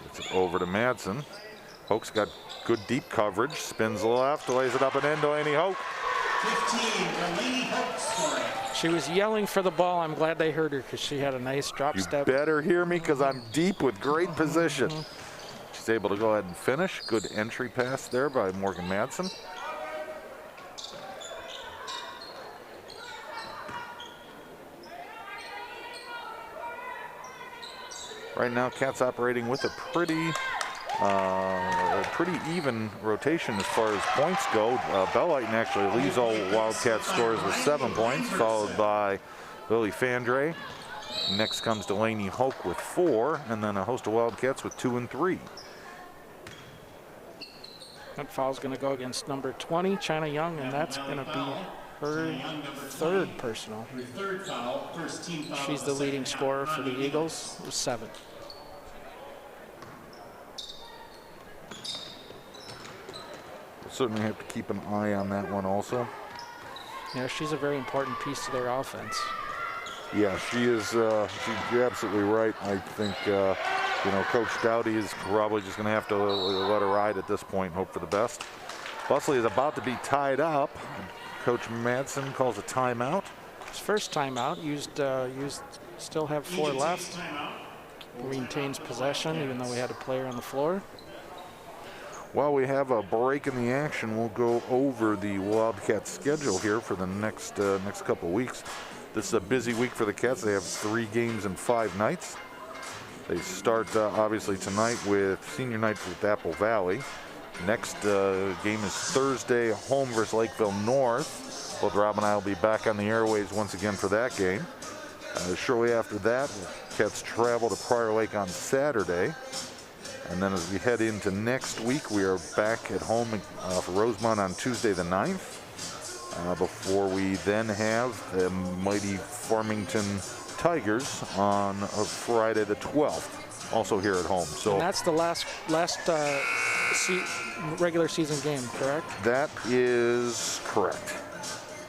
Speaker 2: gets it over to Madsen. Hoke's got good deep coverage, spins left, lays it up and in. Delaney Hoke.
Speaker 4: 15, Delaney Hoke scoring.
Speaker 3: She was yelling for the ball. I'm glad they heard her because she had a nice drop step.
Speaker 2: You better hear me because I'm deep with great position. She's able to go ahead and finish. Good entry pass there by Morgan Madsen. Right now, Cats operating with a pretty even rotation as far as points go. Bellighton actually leads all Wildcats scores with 7 points, followed by Lily Fandre. Next comes Delaney Hoke with 4, and then a host of Wildcats with 2 and 3.
Speaker 3: That foul's going to go against number 20, China Young, and that's going to be her third personal. She's the leading scorer for the Eagles with 7.
Speaker 2: We'll certainly have to keep an eye on that one also.
Speaker 3: Yeah, she's a very important piece to their offense.
Speaker 2: Yeah, she is. You're absolutely right. I think Coach Dowdy is probably just going to have to let her ride at this point and hope for the best. Busley is about to be tied up. Coach Madsen calls a timeout.
Speaker 3: His first timeout, still have 4 left. Retains possession even though we had a player on the floor.
Speaker 2: While we have a break in the action, we'll go over the Wildcats schedule here for the next couple weeks. This is a busy week for the Cats. They have 3 games in 5 nights. They start obviously tonight with senior night with Apple Valley. Next game is Thursday, home versus Lakeville North. Both Rob and I will be back on the airwaves once again for that game. Shortly after that, Cats travel to Prior Lake on Saturday. And then as we head into next week, we are back at home for Rosemont on Tuesday the 9th. Before we then have the mighty Farmington Tigers on Friday the 12th, also here at home. So
Speaker 3: and that's the last regular season game, correct?
Speaker 2: That is correct.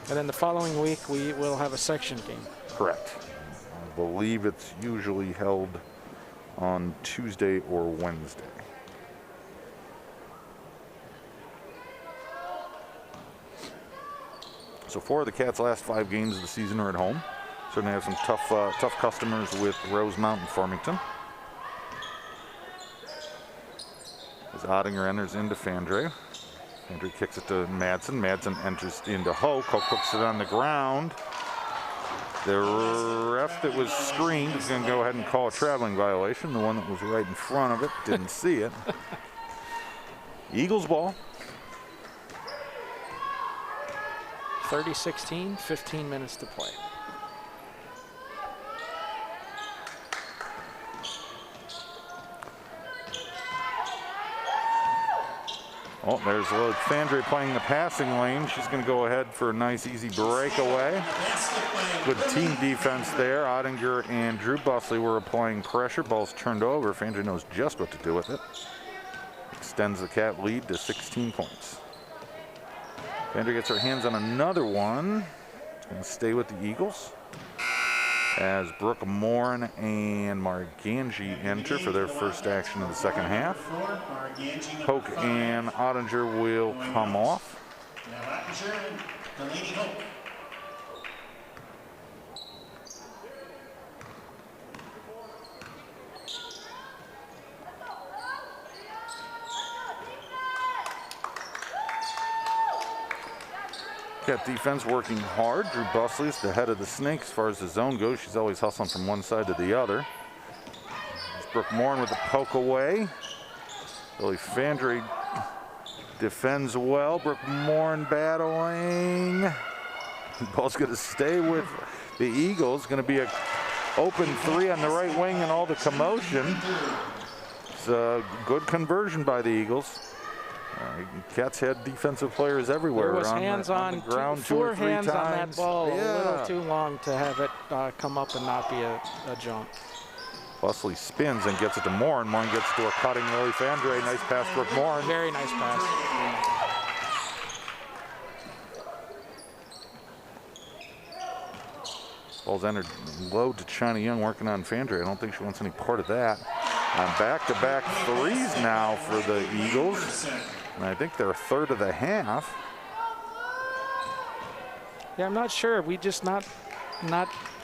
Speaker 3: And then the following week, we will have a section game.
Speaker 2: Correct. I believe it's usually held on Tuesday or Wednesday. So 4 of the Cats' last 5 games of the season are at home. Certainly have some tough customers with Rosemount and Farmington. As Ottinger enters into Fandre. Fandre kicks it to Madsen. Madsen enters into Hoke. Hoke puts it on the ground. The ref that was screened is going to go ahead and call a traveling violation. The one that was right in front of it didn't see it. Eagles ball.
Speaker 3: 30-16, 15 minutes to play.
Speaker 2: Oh, there's Fandre playing the passing lane. She's going to go ahead for a nice, easy breakaway. Good team defense there. Ottinger and Drew Busley were applying pressure. Ball's turned over. Fandre knows just what to do with it. Extends the Cat lead to 16 points. Fandre gets her hands on another one. It's going to stay with the Eagles. As Brooke Morin and Marganji enter for their first action of the second half. Hoke and Ottinger will come off. Cat defense working hard. Drew Busley is the head of the snake as far as the zone goes. She's always hustling from one side to the other. There's Brooke Morin with the poke away. Billy Fandre defends well. Brooke Morin battling. The ball's going to stay with the Eagles. Going to be an open 3 on the right wing and all the commotion. It's a good conversion by the Eagles. Cats had defensive players everywhere.
Speaker 3: There was hands on
Speaker 2: the ground
Speaker 3: 4
Speaker 2: 2 or 3
Speaker 3: hands
Speaker 2: times.
Speaker 3: on that ball.
Speaker 2: Yeah.
Speaker 3: A little too long to have it come up and not be a jump.
Speaker 2: Busley spins and gets it to Morin. Morin gets to a cutting Lily Fandre. Nice pass for Morin.
Speaker 3: Very nice pass.
Speaker 2: Ball's entered low to China Young, working on Fandre. I don't think she wants any part of that. Back-to-back threes now for the Eagles. And I think they're a third of the half.
Speaker 3: Yeah, I'm not sure. We just not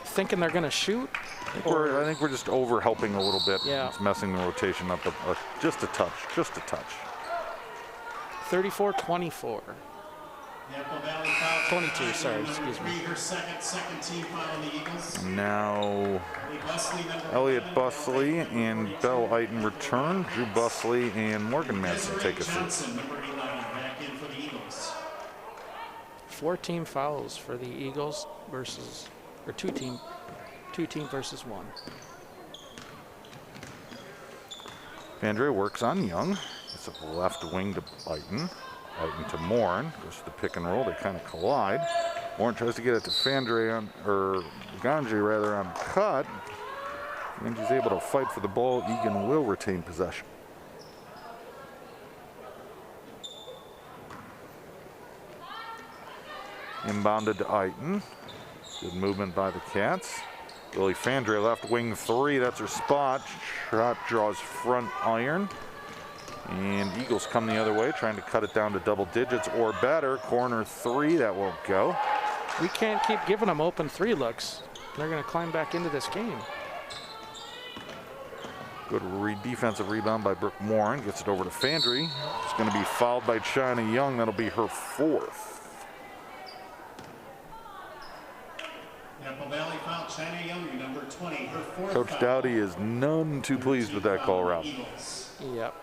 Speaker 3: thinking they're going to shoot.
Speaker 2: I think we're just over helping a little bit.
Speaker 3: Yeah.
Speaker 2: It's messing the rotation up just a touch, just a touch.
Speaker 3: 34-24. 22, sorry, excuse me.
Speaker 4: Her second team foul on the Eagles.
Speaker 2: Now Elliott Busley and Belle Eiten return. Drew Busley and Morgan Madsen take a seat.
Speaker 4: Number 11, back in for the Eagles.
Speaker 3: 4 team fouls for the Eagles versus, or two team versus 1.
Speaker 2: Fandre works on Young. It's a left wing to Eiten. Eiten to Morin. Goes to the pick and roll. They kind of collide. Morin tries to get it to Fandre or Ganji rather on cut. And he's able to fight for the ball. Eagan will retain possession. Inbounded to Eiten. Good movement by the Cats. Lily Fandre left wing 3. That's her spot. Shot draws front iron. And Eagles come the other way, trying to cut it down to double digits or better. Corner 3, that won't go.
Speaker 3: We can't keep giving them open 3 looks. They're going to climb back into this game.
Speaker 2: Good defensive rebound by Brooke Morin. Gets it over to Fandre. It's going to be fouled by China Young. That'll be her 4th.
Speaker 4: Apple Valley foul China Young, number 20, her 4th
Speaker 2: Coach
Speaker 4: foul.
Speaker 2: Dowdy is none too pleased with that call, Rob.
Speaker 3: Yep.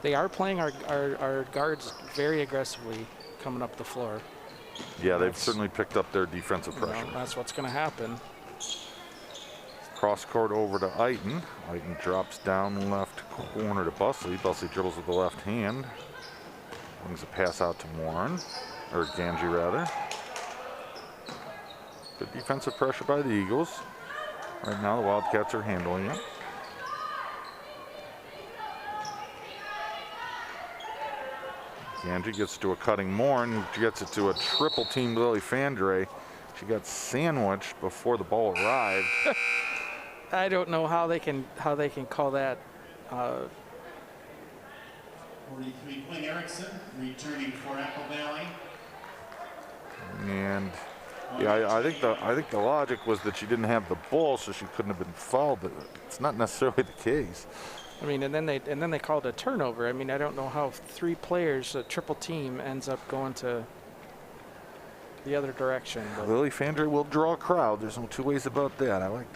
Speaker 3: They are playing our guards very aggressively coming up the floor.
Speaker 2: Yeah, they've certainly picked up their defensive pressure.
Speaker 3: That's what's going to happen.
Speaker 2: Cross court over to Eiten. Eiten drops down left corner to Busley. Busley dribbles with the left hand. Brings a pass out to Morin, or Ganji rather. Good defensive pressure by the Eagles. Right now, the Wildcats are handling it. Angie gets to a cutting Morin, who gets it to a triple team Lily Fandre. She got sandwiched before the ball arrived.
Speaker 3: I don't know how they can call that.
Speaker 4: 43-point Erickson returning for Apple Valley.
Speaker 2: And yeah, I think the logic was that she didn't have the ball, so she couldn't have been fouled. But it's not necessarily the case.
Speaker 3: I mean, and then they called a turnover. I mean, I don't know how 3 players, a triple team, ends up going to the other direction. But
Speaker 2: Lily Fandre will draw a crowd. There's no two ways about that. I like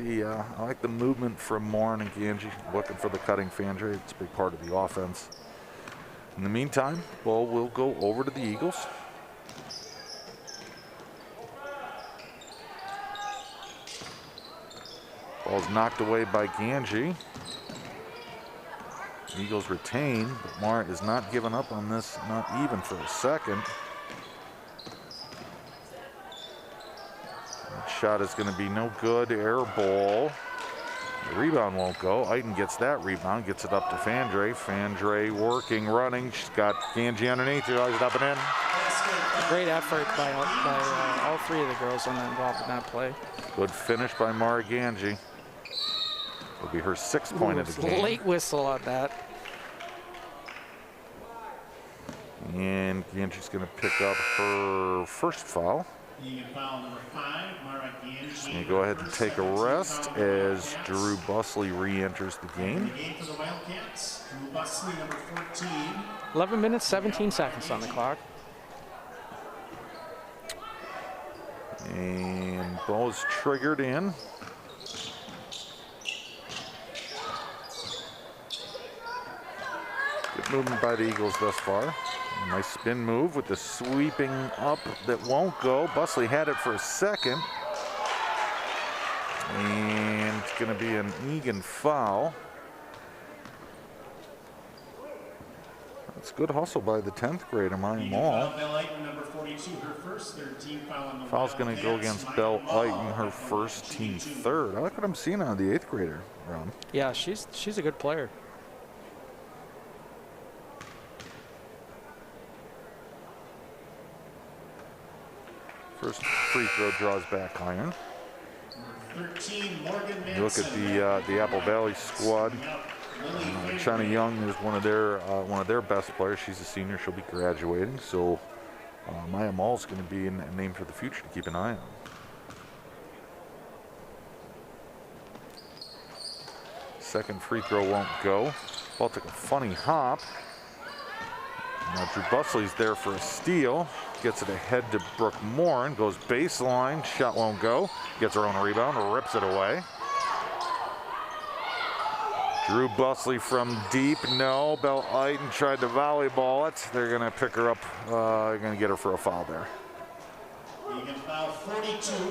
Speaker 2: the movement from Morin and Ganji, looking for the cutting Fandre. It's a big part of the offense. In the meantime, ball will go over to the Eagles. Ball's knocked away by Ganji. Eagles retain, but Mara is not giving up on this, not even for a second. That shot is going to be no good. Air ball. The rebound won't go. Eagan gets that rebound, gets it up to Fandre. Fandre working, running. She's got Ganji underneath. She's up and in.
Speaker 3: Great effort by all 3 of the girls involved in that play.
Speaker 2: Good finish by Mara Ganji. Will be her 6th point of the game.
Speaker 3: Late whistle on that.
Speaker 2: And Ganji's going to pick up her first foul.
Speaker 4: Foul number 5, Mara Ganji.
Speaker 2: She's going to go ahead and take a rest as Drew Busley re-enters the game.
Speaker 4: The game for the Wildcats. Drew Busley, number 14.
Speaker 3: 11 minutes, 17 seconds on the clock.
Speaker 2: And ball is triggered in. Good movement by the Eagles thus far. Nice spin move with the sweeping up that won't go. Busley had it for a second. And it's going to be an Eagan foul. It's good hustle by the 10th grader, Maya Mall. Foul's going to go against Belle Eaton, her first, team 3rd. I like what I'm seeing out of the 8th grader, Ron.
Speaker 3: Yeah, she's a good player.
Speaker 2: First free throw draws back iron.
Speaker 4: 13, Morgan
Speaker 2: You look at the Apple Valley squad. China Young is one of their best players. She's a senior. She'll be graduating. So Maya Mall's going to be a name for the future to keep an eye on. Second free throw won't go. Ball took a funny hop. Now Drew Busley's there for a steal. Gets it ahead to Brooke Morin. Goes baseline. Shot won't go. Gets her own rebound. Rips it away. Drew Busley from deep. No. Belle Eaton tried to volleyball it. They're going to pick her up. They're going to get her for a foul there.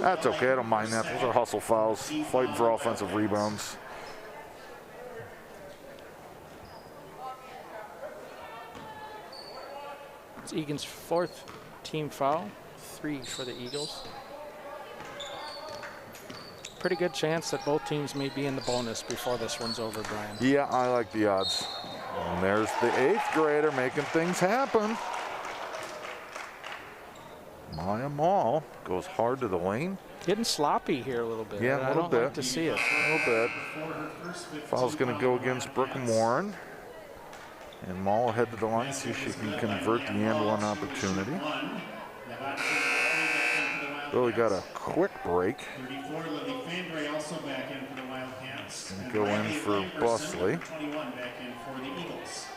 Speaker 2: That's okay. I don't mind that. Those are hustle fouls. Fighting for offensive rebounds.
Speaker 3: It's Egan's 4th team foul, 3 for the Eagles. Pretty good chance that both teams may be in the bonus before this one's over, Brian.
Speaker 2: Yeah, I like the odds. And there's the 8th grader making things happen. Maya Mall goes hard to the lane.
Speaker 3: Getting sloppy here a little bit.
Speaker 2: Yeah, a little
Speaker 3: I don't
Speaker 2: bit.
Speaker 3: like to see it.
Speaker 2: A little bit. Foul's going to go against Brooke Morin. And Mall head to the line, see if she can convert the and-one opportunity. Really got a quick break.
Speaker 4: 34, Lily Fandre also back in for the Wildcats.
Speaker 2: And go in for Busley.
Speaker 4: 21 back in for the Eagles.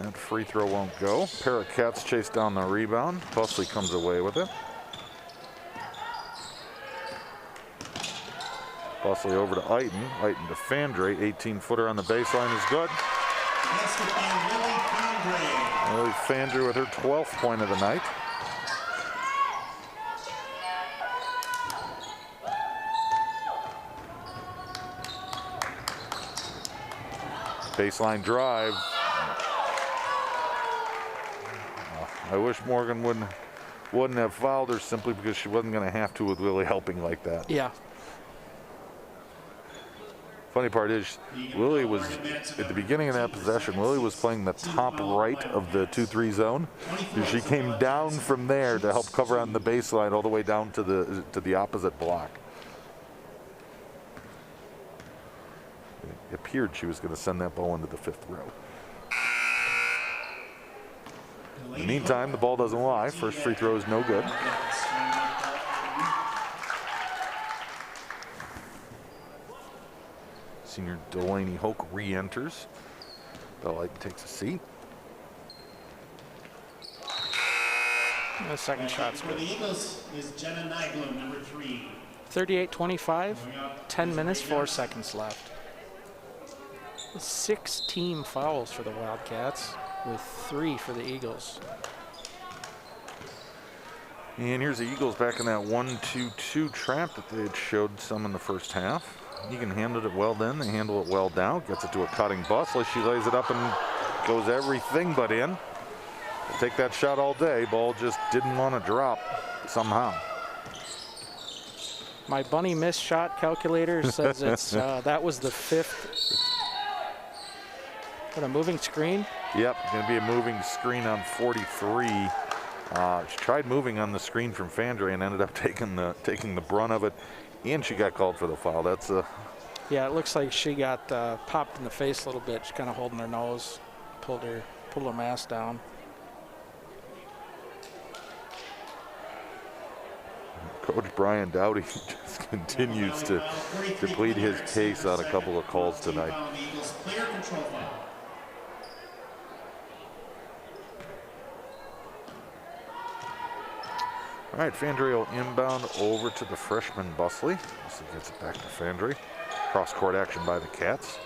Speaker 2: That free throw won't go. Pair of Cats chase down the rebound. Busley comes away with it. Busley over to Eaton. Eaton to Fandre. 18-footer on the baseline is good. Lily Fandre with her 12th point of the night. Baseline drive. I wish Morgan wouldn't have fouled her simply because she wasn't going to have to with Lily helping like that.
Speaker 3: Yeah.
Speaker 2: Funny part is, Lily was, at the beginning of that possession, Lily was playing the top right of the 2-3 zone. And she came down from there to help cover on the baseline all the way down to the opposite block. It appeared she was going to send that ball into the 5th row. In the meantime, the ball doesn't lie. First free throw is no good. Senior Delaney Hoke re-enters. Bell takes a seat.
Speaker 3: The second shot's
Speaker 4: For
Speaker 3: good.
Speaker 4: the Eagles is Jenna Nyblom, number 3.
Speaker 3: 38-25, 10 minutes, 4 seconds left. 6 team fouls for the Wildcats, with 3 for the Eagles.
Speaker 2: And here's the Eagles back in that 1-2-2 trap that they had showed some in the first half. Eagan handled it well then. They handle it well down. Gets it to a cutting Busley. She lays it up and goes everything but in. We'll take that shot all day. Ball just didn't want to drop somehow.
Speaker 3: My bunny miss shot calculator says it's that was the 5th. What, a moving screen?
Speaker 2: Yep, going to be a moving screen on 43. She tried moving on the screen from Fandre and ended up taking the brunt of it, and she got called for the foul. That's
Speaker 3: Yeah, it looks like she got popped in the face a little bit. She's kind of holding her nose, pulled her mask down.
Speaker 2: Coach Brian Dowdy just continues to plead his case on a couple of calls tonight.
Speaker 4: Player control foul.
Speaker 2: All right, Fandre will inbound over to the freshman Busley. Busley gets it back to Fandre. Cross-court action by the Cats.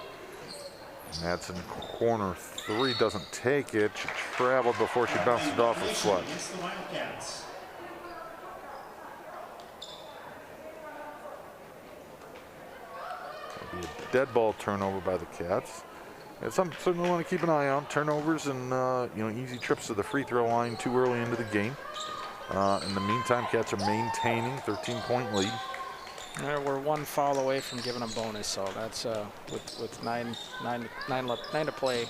Speaker 2: Madsen, corner 3, doesn't take it. She traveled before she bounced it off with foot.
Speaker 4: Against the Wildcats.
Speaker 2: It'll be a dead ball turnover by the Cats. And some certainly want to keep an eye on turnovers and easy trips to the free throw line too early into the game. In the meantime, Cats are maintaining 13-point lead.
Speaker 3: We're 1 foul away from giving a bonus, so that's with nine to play.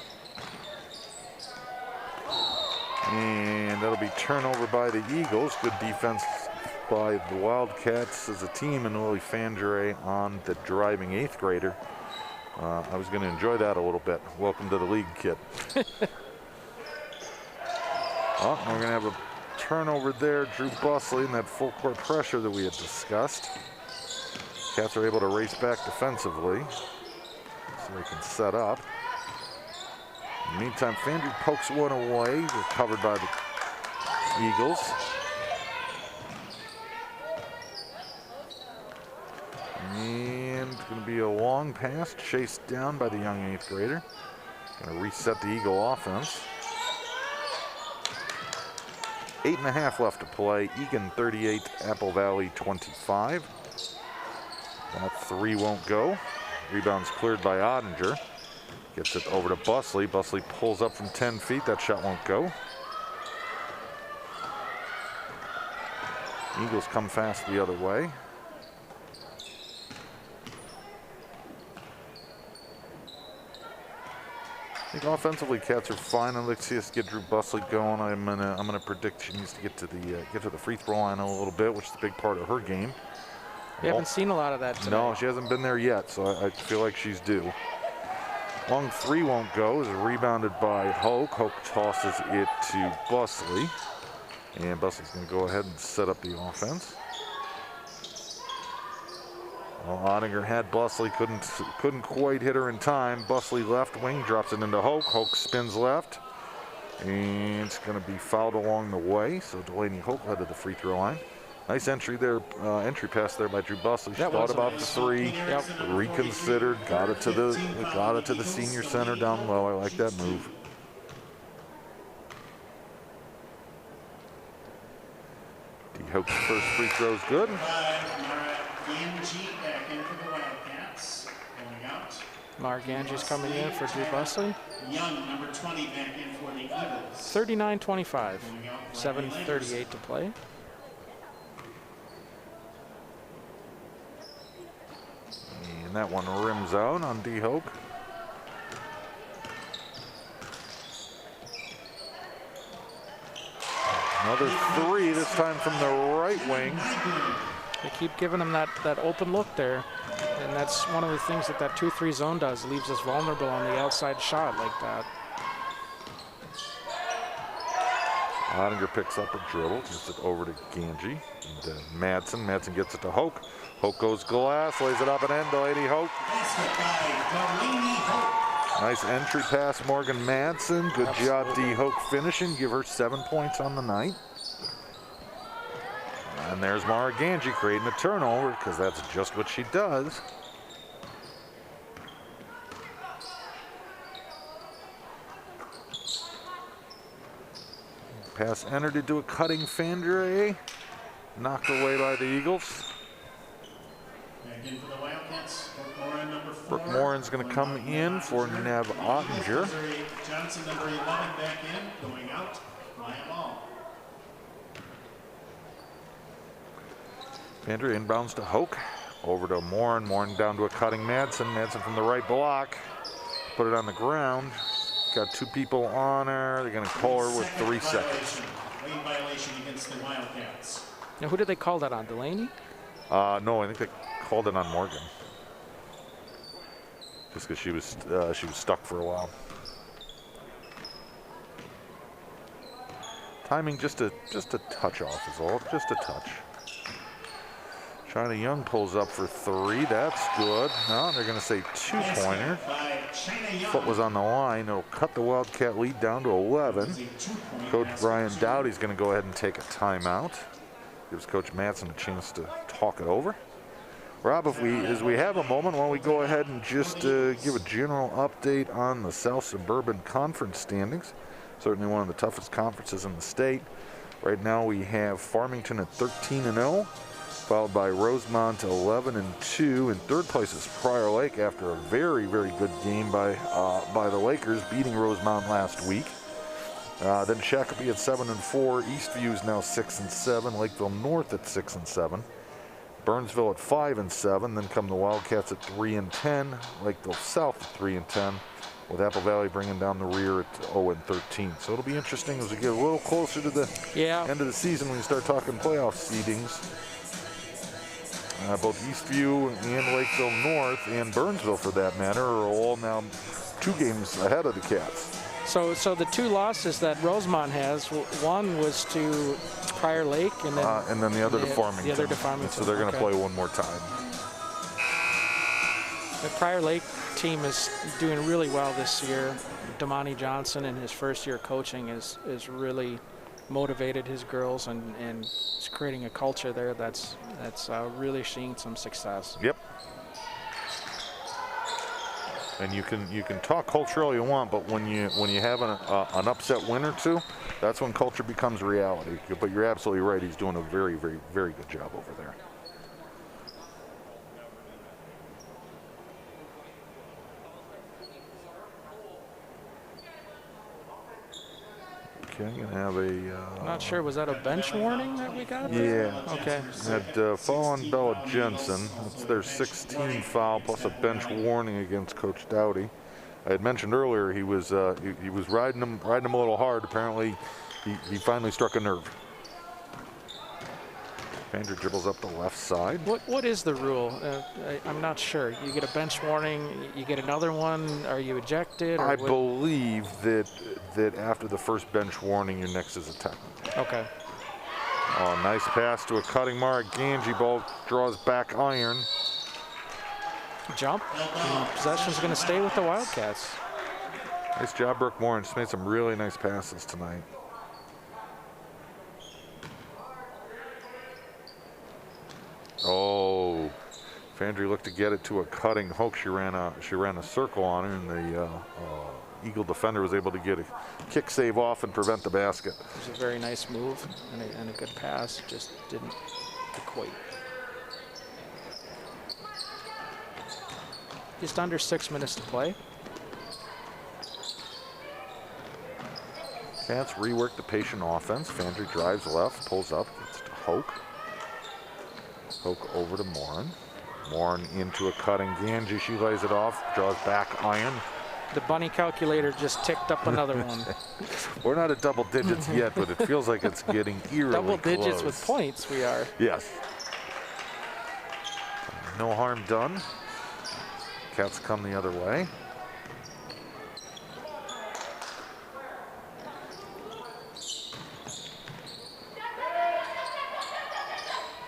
Speaker 2: And that'll be turnover by the Eagles. Good defense by the Wildcats as a team, and Lily Fandre on the driving 8th grader. I was going to enjoy that a little bit. Welcome to the league, kid. We're going to have a turnover there. Drew Busley and that full court pressure that we had discussed. Cats are able to race back defensively so they can set up. In the meantime, Fandre pokes one away, recovered by the Eagles. And it's going to be a long pass, chased down by the young 8th grader. Going to reset the Eagle offense. 8.5 left to play. Eagan 38, Apple Valley 25. That 3 won't go. Rebound's cleared by Ottinger. Gets it over to Busley. Busley pulls up from 10 feet. That shot won't go. Eagles come fast the other way. I think offensively, Cats are fine. I'd like to see us get Drew Busley going. I'm gonna predict she needs to get to the free throw line a little bit, which is a big part of her game.
Speaker 3: We haven't seen a lot of that today.
Speaker 2: No, she hasn't been there yet, so I feel like she's due. Long 3 won't go. Is rebounded by Hoke. Hoke tosses it to Busley, and Busley's going to go ahead and set up the offense. Well, Ottinger had Busley, couldn't quite hit her in time. Busley left wing, drops it into Hoke. Hoke spins left, and it's going to be fouled along the way. So Delaney Hoke led to the free throw line. Nice entry there, entry pass there by Drew Busley. She thought about the 3, reconsidered, got it to the senior center down low. I like that move. D. Hoke's first free throw is good.
Speaker 3: Mara Ganji's coming in for Drew Busley.
Speaker 4: Young, number 20, back in for the Eagles.
Speaker 3: 39-25, 7:38 to play.
Speaker 2: And that one rims out on D. Hoke. Another three, this time from the right wing.
Speaker 3: They keep giving him that open look there. And that's one of the things that 2-3 zone does, leaves us vulnerable on the outside shot like that.
Speaker 2: Ottinger picks up a dribble, gets it over to Ganji. And Madsen. Madsen gets it to Hoke. Hoke goes glass, lays it up and in. Delaney Hoke. Nice entry pass, Morgan Madsen. Good job, D. Hoke finishing. Give her 7 points on the night. And there's Mara Ganji creating a turnover, because that's just what she does. Pass entered into a cutting Fandre. Knocked away by the Eagles.
Speaker 4: Back in for the Wildcats. Morin, number 4.
Speaker 2: Brooke Morin's going to come in for Nev Ottinger.
Speaker 4: Johnson, number 11, back in. Going out. Maya Ball.
Speaker 2: Fandre inbounds to Hoke. Over to Morin. Morin down to a cutting Madsen. Madsen from the right block. Put it on the ground. Got 2 people on her. They're going to call her with 3 seconds.
Speaker 4: Lane violation against the Wildcats.
Speaker 3: Now, who did they call that on? Delaney?
Speaker 2: No, I think they called it on Morgan. Just because she was stuck for a while. Timing just a touch off is all. Just a touch. China Young pulls up for 3. That's good. No, they're going to say 2-pointer. Foot was on the line. It'll cut the Wildcat lead down to 11. Coach Brian Dowdy's going to go ahead and take a timeout. Gives Coach Madsen a chance to talk it over. Rob, as we have a moment, why don't we go ahead and just give a general update on the South Suburban Conference standings. Certainly one of the toughest conferences in the state. Right now we have Farmington at 13-0. Followed by Rosemont 11-2. In third place is Prior Lake after a very, very good game by the Lakers, beating Rosemont last week. Then Shakopee at 7-4. Eastview is now 6-7. Lakeville North at 6-7. Burnsville at 5-7. Then come the Wildcats at 3-10. Lakeville South at 3-10. With Apple Valley bringing down the rear at 0-13. So it'll be interesting as we get a little closer to the end of the season when you start talking playoff seedings. Both Eastview and Lakeville North and Burnsville, for that matter, are all now 2 games ahead of the Cats.
Speaker 3: So the 2 losses that Rosemont has, one was to Prior Lake, and then
Speaker 2: the other to Farmington.
Speaker 3: The other to Farmington.
Speaker 2: So they're going to play one more time.
Speaker 3: The Prior Lake team is doing really well this year. Damani Johnson, in his first year coaching, is really motivated his girls and is creating a culture there that's really seeing some success.
Speaker 2: Yep. And you can talk culture all you want, but when you have an upset win or 2, that's when culture becomes reality. But you're absolutely right. He's doing a very, very, very good job over there. Okay, I'm gonna have a.
Speaker 3: I'm not sure. Was that a bench warning that we got?
Speaker 2: Yeah.
Speaker 3: Okay.
Speaker 2: That foul on Bella Jensen. That's their 16th foul plus a bench warning against Coach Dowdy. I had mentioned earlier he was riding him a little hard. Apparently, he finally struck a nerve. Fandre dribbles up the left side.
Speaker 3: What is the rule? I'm not sure. You get a bench warning, you get another one. Are you ejected? Or
Speaker 2: I believe that after the first bench warning, your next is a technical.
Speaker 3: Okay.
Speaker 2: Oh, nice pass to a cutting Mara Ganji. Ball draws back iron.
Speaker 3: Jump. Possession's going to stay with the Wildcats.
Speaker 2: Nice job, Brooke Morin. She's made some really nice passes tonight. Oh, Fandre looked to get it to a cutting Hoke. She ran a circle on her, and the Eagle defender was able to get a kick save off and prevent the basket.
Speaker 3: It was a very nice move and a good pass. Just didn't equate. Just under 6 minutes to play.
Speaker 2: Cats rework the patient offense. Fandry drives left, pulls up, gets to Hoke. Hoke over to Morin. Morin into a cutting Ganji. She lays it off, draws back iron.
Speaker 3: The bunny calculator just ticked up another one.
Speaker 2: We're not at double digits yet, but it feels like it's getting eerily
Speaker 3: Double digits
Speaker 2: close.
Speaker 3: with points, we are.
Speaker 2: Yes. No harm done. Cats come the other way.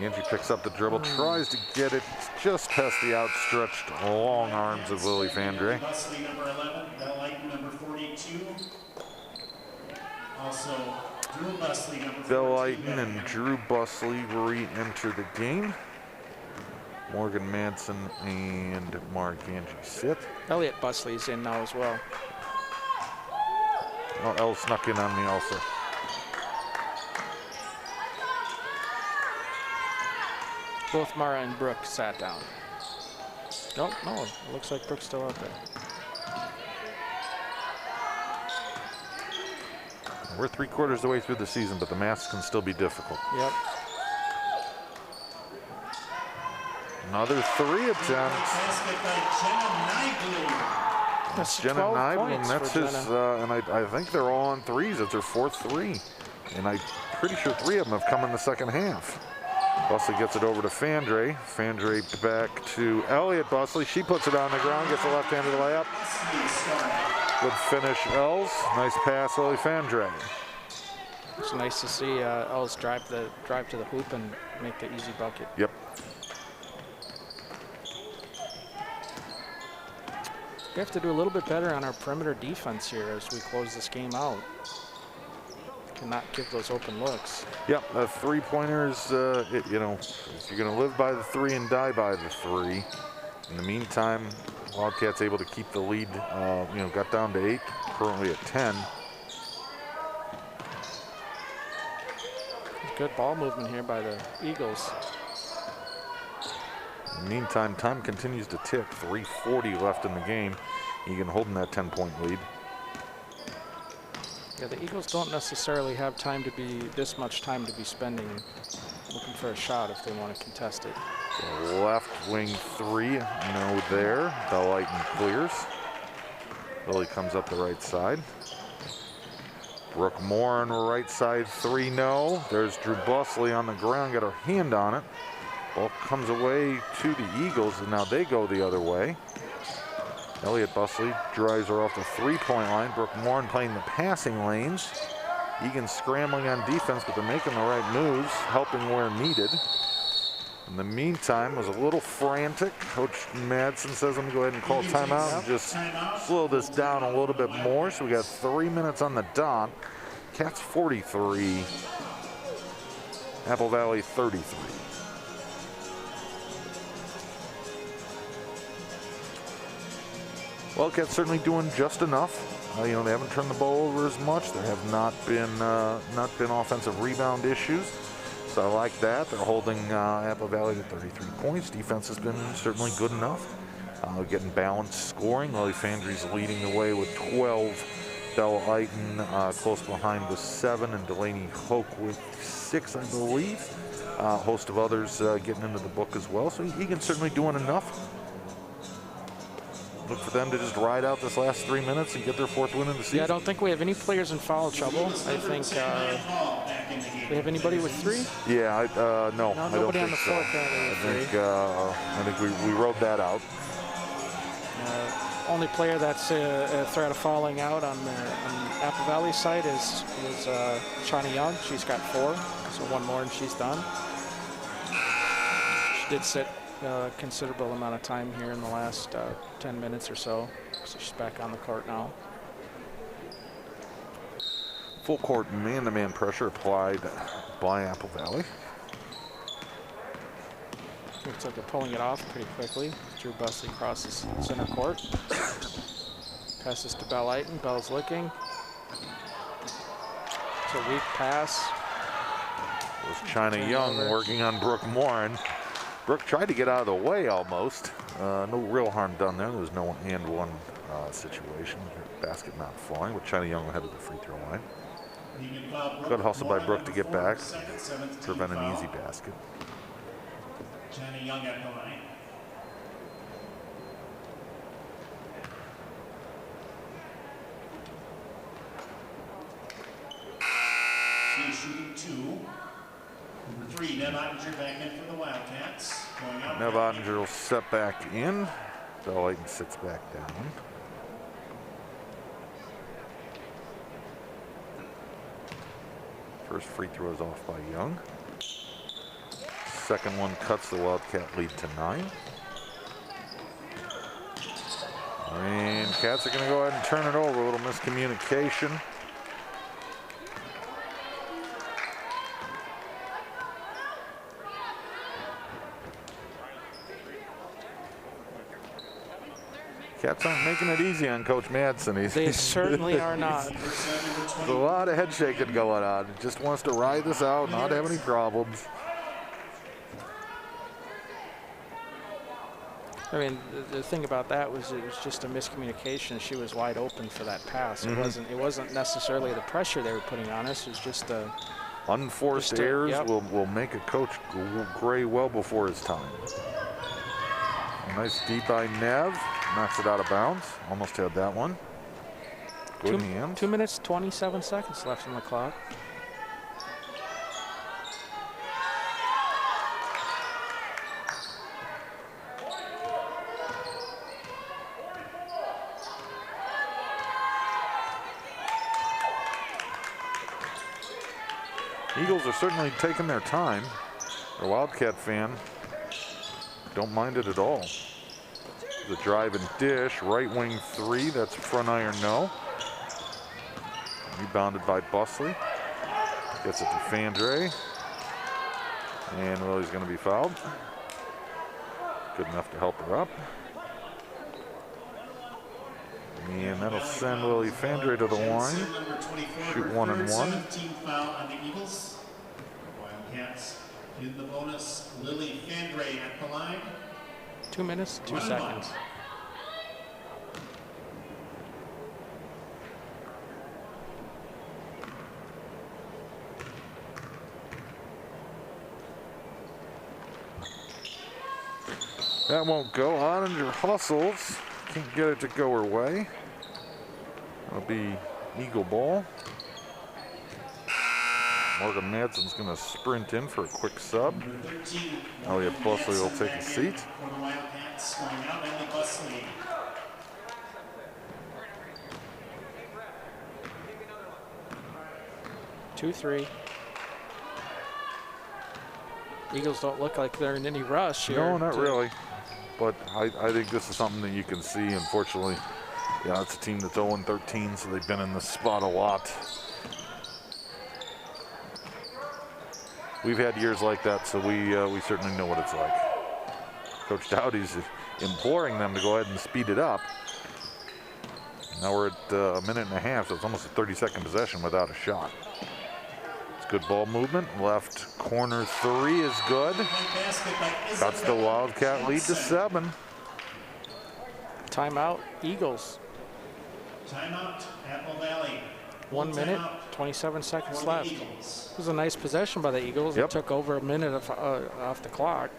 Speaker 2: Angie picks up the dribble, tries to get it just past the outstretched long arms of Lily Fandre.
Speaker 4: Busley, number 11, Bell Lighton, number 42. Also, Drew Busley, number 42.
Speaker 2: Bell Lighton and Drew Busley re-enter the game. Morgan Manson and Mark Angie sit.
Speaker 3: Elliot Busley's in now as well.
Speaker 2: Oh, Elle snuck in on me also.
Speaker 3: Both Mara and Brooke sat down. Nope, no, it looks like Brooke's still out there.
Speaker 2: We're 3/4 of the way through the season, but the maths can still be difficult.
Speaker 3: Yep.
Speaker 2: Another 3 attempt.
Speaker 4: Basket by Jenna Knightley.
Speaker 3: That's
Speaker 2: Jenna
Speaker 3: 12
Speaker 2: Nyblom,
Speaker 3: points
Speaker 2: that's
Speaker 3: for
Speaker 2: his,
Speaker 3: Jenna.
Speaker 2: and I think they're all on 3s. It's her 4th 3. And I'm pretty sure 3 of them have come in the second half. Busley gets it over to Fandre. Fandre back to Elliot Busley. She puts it on the ground, gets a left-handed layup. Good finish, Els. Nice pass, Lily Fandre.
Speaker 3: It's nice to see Els drive to the hoop and make the easy bucket.
Speaker 2: Yep.
Speaker 3: We have to do a little bit better on our perimeter defense here as we close this game out. Cannot give those open looks.
Speaker 2: Yep, 3-pointers, you know, if you're going to live by the 3 and die by the 3. In the meantime, Wildcats able to keep the lead, you know, got down to 8, currently at 10.
Speaker 3: Good ball movement here by the Eagles.
Speaker 2: In the meantime, time continues to tick. 3:40 left in the game. Eagan holding that 10-point lead.
Speaker 3: Yeah, the Eagles don't necessarily have time to be this much time to be spending looking for a shot if they want to contest it.
Speaker 2: So left wing 3, no there. Bell Lighton clears. Lily comes up the right side. Brooke Moore on the right side 3, no. There's Drew Busley on the ground, got her hand on it. Ball comes away to the Eagles, and now they go the other way. Elliot Busley drives her off the 3-point line. Brooke Morin playing the passing lanes. Eagan scrambling on defense, but they're making the right moves, helping where needed. In the meantime, was a little frantic. Coach Madsen says, I'm going to go ahead and call timeout and just slow this down a little bit more. So we got 3 minutes on the dot. Cats 43, Apple Valley 33. Wildcats certainly doing just enough. You know, they haven't turned the ball over as much. There have not been offensive rebound issues. So I like that. They're holding Apple Valley to 33 points. Defense has been certainly good enough. Getting balanced scoring. Lily Fandry's leading the way with 12. Bella Lighton close behind with 7, and Delaney Hoke with 6, I believe. A host of others getting into the book as well. So Eagan's certainly doing enough. Look for them to just ride out this last 3 minutes and get their 4th win in the season.
Speaker 3: Yeah, I don't think we have any players in foul trouble. I think we have anybody with 3?
Speaker 2: Yeah, no,
Speaker 3: No,
Speaker 2: I don't
Speaker 3: nobody
Speaker 2: think
Speaker 3: on the
Speaker 2: so.
Speaker 3: floor currently with 3.
Speaker 2: I think we rode that out.
Speaker 3: Only player that's a threat of falling out on Apple Valley side is China Young. She's got 4, so 1 more and she's done. She did sit a considerable amount of time here in the last 10 minutes or so. So she's back on the court now.
Speaker 2: Full court man-to-man pressure applied by Apple Valley.
Speaker 3: Looks like they're pulling it off pretty quickly. Drew Busley crosses center court. Passes to Bell Lighton. Bell's looking. It's a weak pass.
Speaker 2: It was China Young working on Brooke Morin. Brooke tried to get out of the way almost. No real harm done there. There was no and one situation. Basket not falling, with China Young ahead of the free throw line. Good hustle by Brooke to get back,
Speaker 4: Second,
Speaker 2: prevent an easy basket.
Speaker 4: Johnny Young at the line. She's shooting 2. Number 3, Nev Ottinger back in for the Wildcats. Going out.
Speaker 2: Nev Ottinger will set back in. Bell Layton sits back down. First free throw is off by Young. Second one cuts the Wildcat lead to 9. And Cats are going to go ahead and turn it over. A little miscommunication. Cats aren't making it easy on Coach Madsen.
Speaker 3: They certainly are not.
Speaker 2: There's a lot of head shaking going on. He just wants to ride this out, not have any problems.
Speaker 3: I mean, the thing about that was it was just a miscommunication. She was wide open for that pass. It wasn't necessarily the pressure they were putting on us. It was just a
Speaker 2: unforced errors will make a coach gray well before his time. A nice deep by Nev. Knocks it out of bounds. Almost had that one. Good hands.
Speaker 3: 2 minutes, 27 seconds left on the clock.
Speaker 2: Eagles are certainly taking their time. A Wildcat fan, don't mind it at all. The drive and dish, right wing 3, that's front iron no. Rebounded by Busley. Gets it to Fandre. And Lily's going to be fouled. Good enough to help her up. And that'll send Lily Fandre to the line. Shoot 1 and 1.
Speaker 4: 17 foul on the Eagles. Wildcats in the bonus. Lily Fandre at the line.
Speaker 3: 2 minutes, 2 seconds.
Speaker 2: That won't go. Ottinger hustles. Can't get it to go her way. It'll be Eagle ball. Morgan Madsen's going to sprint in for a quick sub. Elliot Busley will take a seat.
Speaker 4: For the Wildcats, going out, Ellie Busley.
Speaker 3: Two, 3. Eagles don't look like they're in any rush here.
Speaker 2: No, not really. But I think this is something that you can see. Unfortunately, yeah, it's a team that's 0-13, so they've been in this spot a lot. We've had years like that, so we certainly know what it's like. Coach Dowdy's imploring them to go ahead and speed it up. Now we're at a minute and a half, so it's almost a 30-second possession without a shot. It's good ball movement. Left corner 3 is good. That's the Wildcat lead to 7.
Speaker 3: Timeout, Eagles.
Speaker 4: Timeout, Apple Valley.
Speaker 3: 1 minute, 27 seconds left. It was a nice possession by the Eagles.
Speaker 2: Yep.
Speaker 3: It took over a minute off the clock.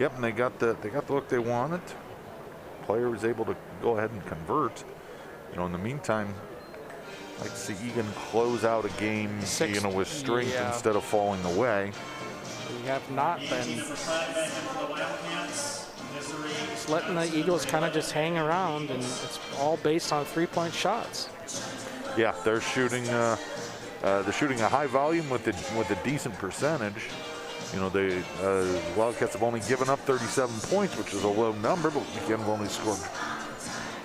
Speaker 2: Yep, and they got the look they wanted. Player was able to go ahead and convert. You know, in the meantime, I'd like to see Eagan close out a game, with strength instead of falling away.
Speaker 3: We have not been. It's letting the Eagles kind of just hang around, and it's all based on 3-point shots.
Speaker 2: Yeah, they're shooting a high volume with a decent percentage. You know, the Wildcats have only given up 37 points, which is a low number, but again, have only scored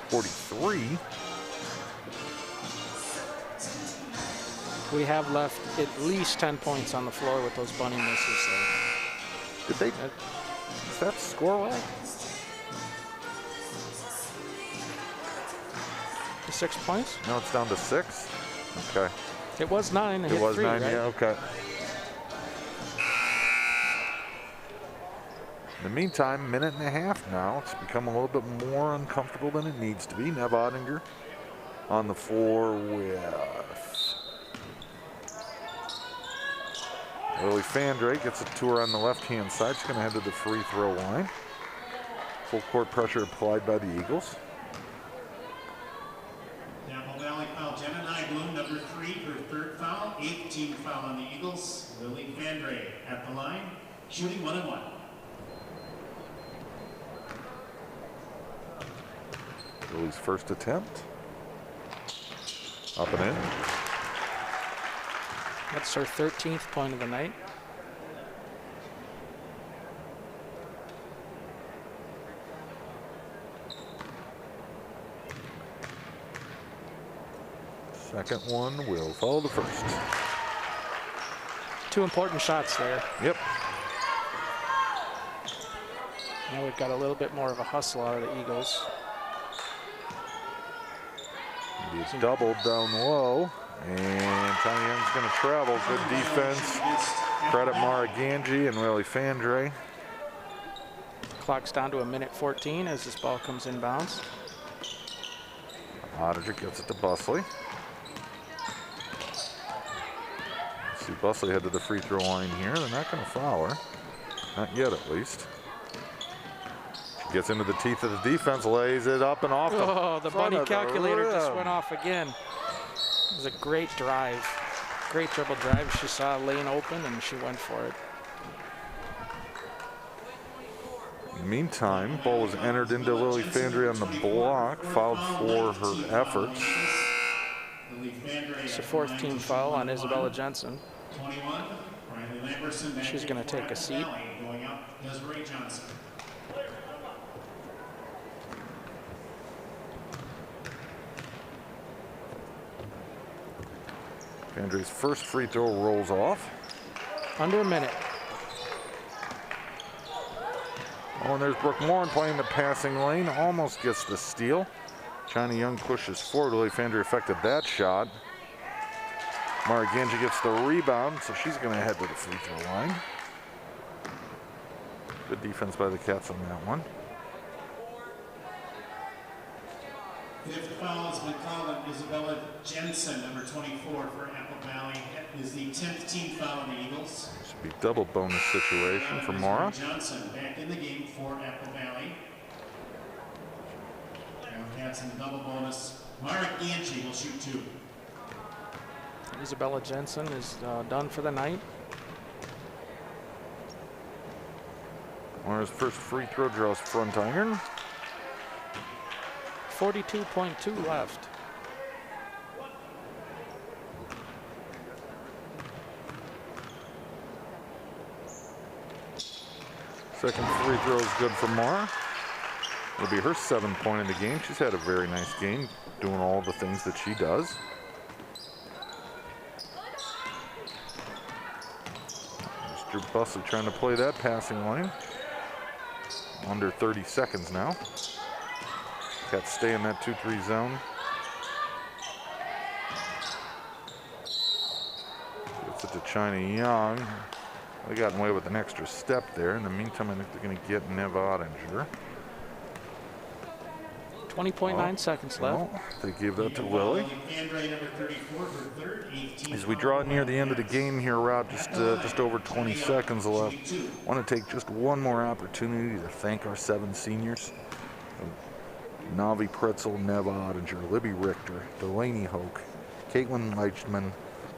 Speaker 2: 43.
Speaker 3: We have left at least 10 points on the floor with those bunny misses. So.
Speaker 2: Did they? Is that score right?
Speaker 3: 6 points?
Speaker 2: No, it's down to 6. Okay.
Speaker 3: It was 9.
Speaker 2: It was
Speaker 3: 3,
Speaker 2: 9.
Speaker 3: right?
Speaker 2: Yeah. Okay. In the meantime, minute and a half now. It's become a little bit more uncomfortable than it needs to be. Nev Ottinger on the floor with Lily Fandre gets it to her on the left-hand side. She's going to head to the free throw line. Full court pressure applied by the Eagles.
Speaker 4: Apple Valley foul Jenna Nybloom, number 3, her 3rd foul, 8th team foul on the Eagles. Lily Fandre at the line, shooting 1-1.
Speaker 2: Lily's first attempt. Up and in.
Speaker 3: That's her 13th point of the night.
Speaker 2: Second one will follow the first.
Speaker 3: 2 important shots there.
Speaker 2: Yep.
Speaker 3: Now we've got a little bit more of a hustle out of the Eagles.
Speaker 2: He's doubled down low, and China Young's going to travel. Good defense. Credit Mara Ganji and Lily Fandre.
Speaker 3: Clock's down to 1:14 as this ball comes inbounds.
Speaker 2: Ottinger gets it to Busley. See Busley head to the free throw line here. They're not going to foul her. Not yet, at least. She gets into the teeth of the defense, lays it up and off.
Speaker 3: Oh, the bunny calculator just went off again. It was a great drive. Great dribble drive. She saw a lane open and she went for it.
Speaker 2: In the meantime, ball was entered into Lily Fandre on the block, fouled for her efforts.
Speaker 3: It's a 4th team foul on Isabella Jensen.
Speaker 4: 21, Riley Lamberson.
Speaker 3: She's going to take a seat.
Speaker 4: Going up, Desiree Johnson.
Speaker 2: Fandre's first free throw rolls off.
Speaker 3: Under a minute.
Speaker 2: Oh, and there's Brooke Morin playing the passing lane. Almost gets the steal. China Young pushes forward. Lily Fandre affected that shot. Mara Ganji gets the rebound, so she's going to head to the free throw line. Good defense by the Cats on that one.
Speaker 4: 5th foul has been called on Isabella Jensen, number 24 for Apple Valley. That is the 10th team foul on the Eagles.
Speaker 2: Should be double bonus situation for Mara.
Speaker 4: Johnson back in the game for Apple Valley. Wildcats in the double bonus. Mara Ganji will shoot 2.
Speaker 3: Isabella Jensen is done for the night.
Speaker 2: Mara's first free throw draws front iron.
Speaker 3: 42.2 left.
Speaker 2: Second free throw is good for Mara. It'll be her 7th point of the game. She's had a very nice game, doing all the things that she does. Mr. Bussey trying to play that passing lane. Under 30 seconds now. Cats stay in that 2-3 zone. Gets it to China Young. They got away with an extra step there. In the meantime, I think they're going to get Nev Ottinger.
Speaker 3: 20.9 seconds left.
Speaker 2: Well, they gave that to Lily. As we draw near the end of the game here, Rob, just over 20 seconds left. I want to take just one more opportunity to thank our 7 seniors. Navi Pretzel, Nev Ottinger, Libby Richter, Delaney Hoke, Caitlin Leichtman,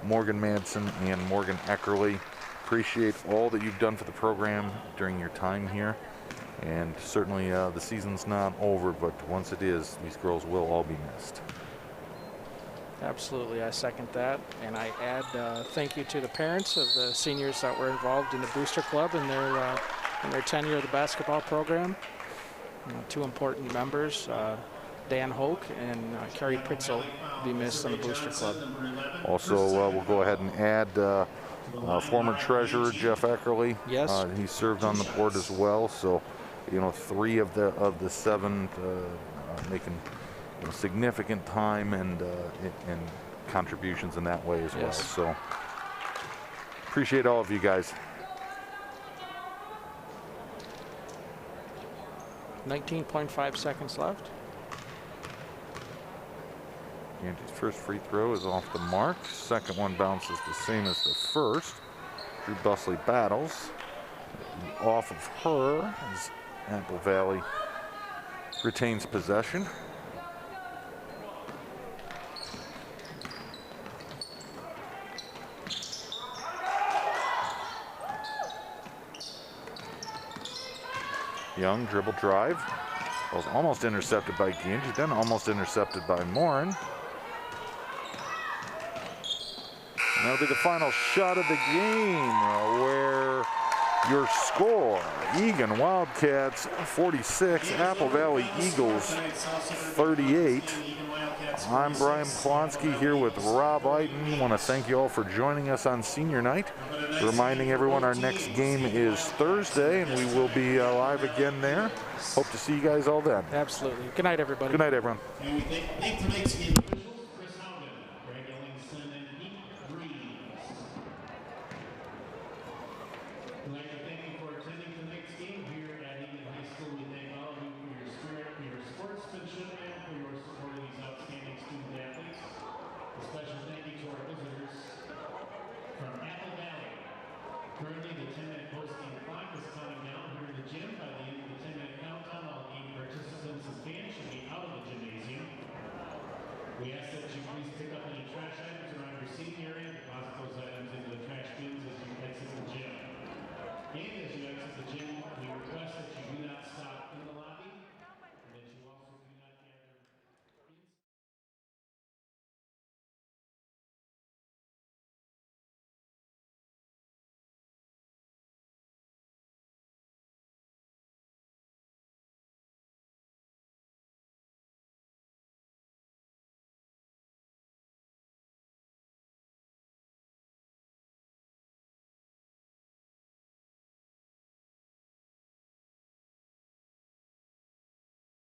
Speaker 2: Morgan Madsen, and Morgan Eckerly. Appreciate all that you've done for the program during your time here. And certainly the season's not over, but once it is, these girls will all be missed.
Speaker 3: Absolutely, I second that. And I add thank you to the parents of the seniors that were involved in the Booster Club in their tenure of the basketball program. 2 important members, Dan Hoke and Carrie Pritzel, be missed on the Booster Club.
Speaker 2: Also, we'll go ahead and add former treasurer Jeff Eckerly.
Speaker 3: Yes.
Speaker 2: He served on the board as well. So, 3 of the 7 making significant time and contributions in that way as well.
Speaker 3: Yes.
Speaker 2: So, appreciate all of you guys.
Speaker 3: 19.5 seconds left.
Speaker 2: Angie's first free throw is off the mark. Second one bounces the same as the first. Drew Busley battles. Off of her as Apple Valley retains possession. Young dribble drive. Was almost intercepted by Ginge, then almost intercepted by Morin. And that'll be the final shot of the game, where your score, Eagan Wildcats 46, Apple Valley Eagles 38. I'm Brian Plonsky here with Rob Eiton. I want to thank you all for joining us on senior night. Reminding everyone our next game is Thursday, and we will be live again there. Hope to see you guys all then.
Speaker 3: Absolutely. Good night, everybody.
Speaker 2: Good night, everyone.
Speaker 4: And we thank tonight's game officials, Chris Haugen, Greg Ellingson, and Pete Reeves. I'd like to thank you for attending tonight's game here at Eagan High School. We thank all of you for your spirit, for your sportsmanship, and for your support of these outstanding student athletes. A special thank you to our visitors from Apple Valley. Currently, the 10-minute post-game clock is counting down here in the gym. By the end of the 10-minute countdown, all game participants and fans should be out of the gymnasium. We ask that you please pick up any trash items around your seating area.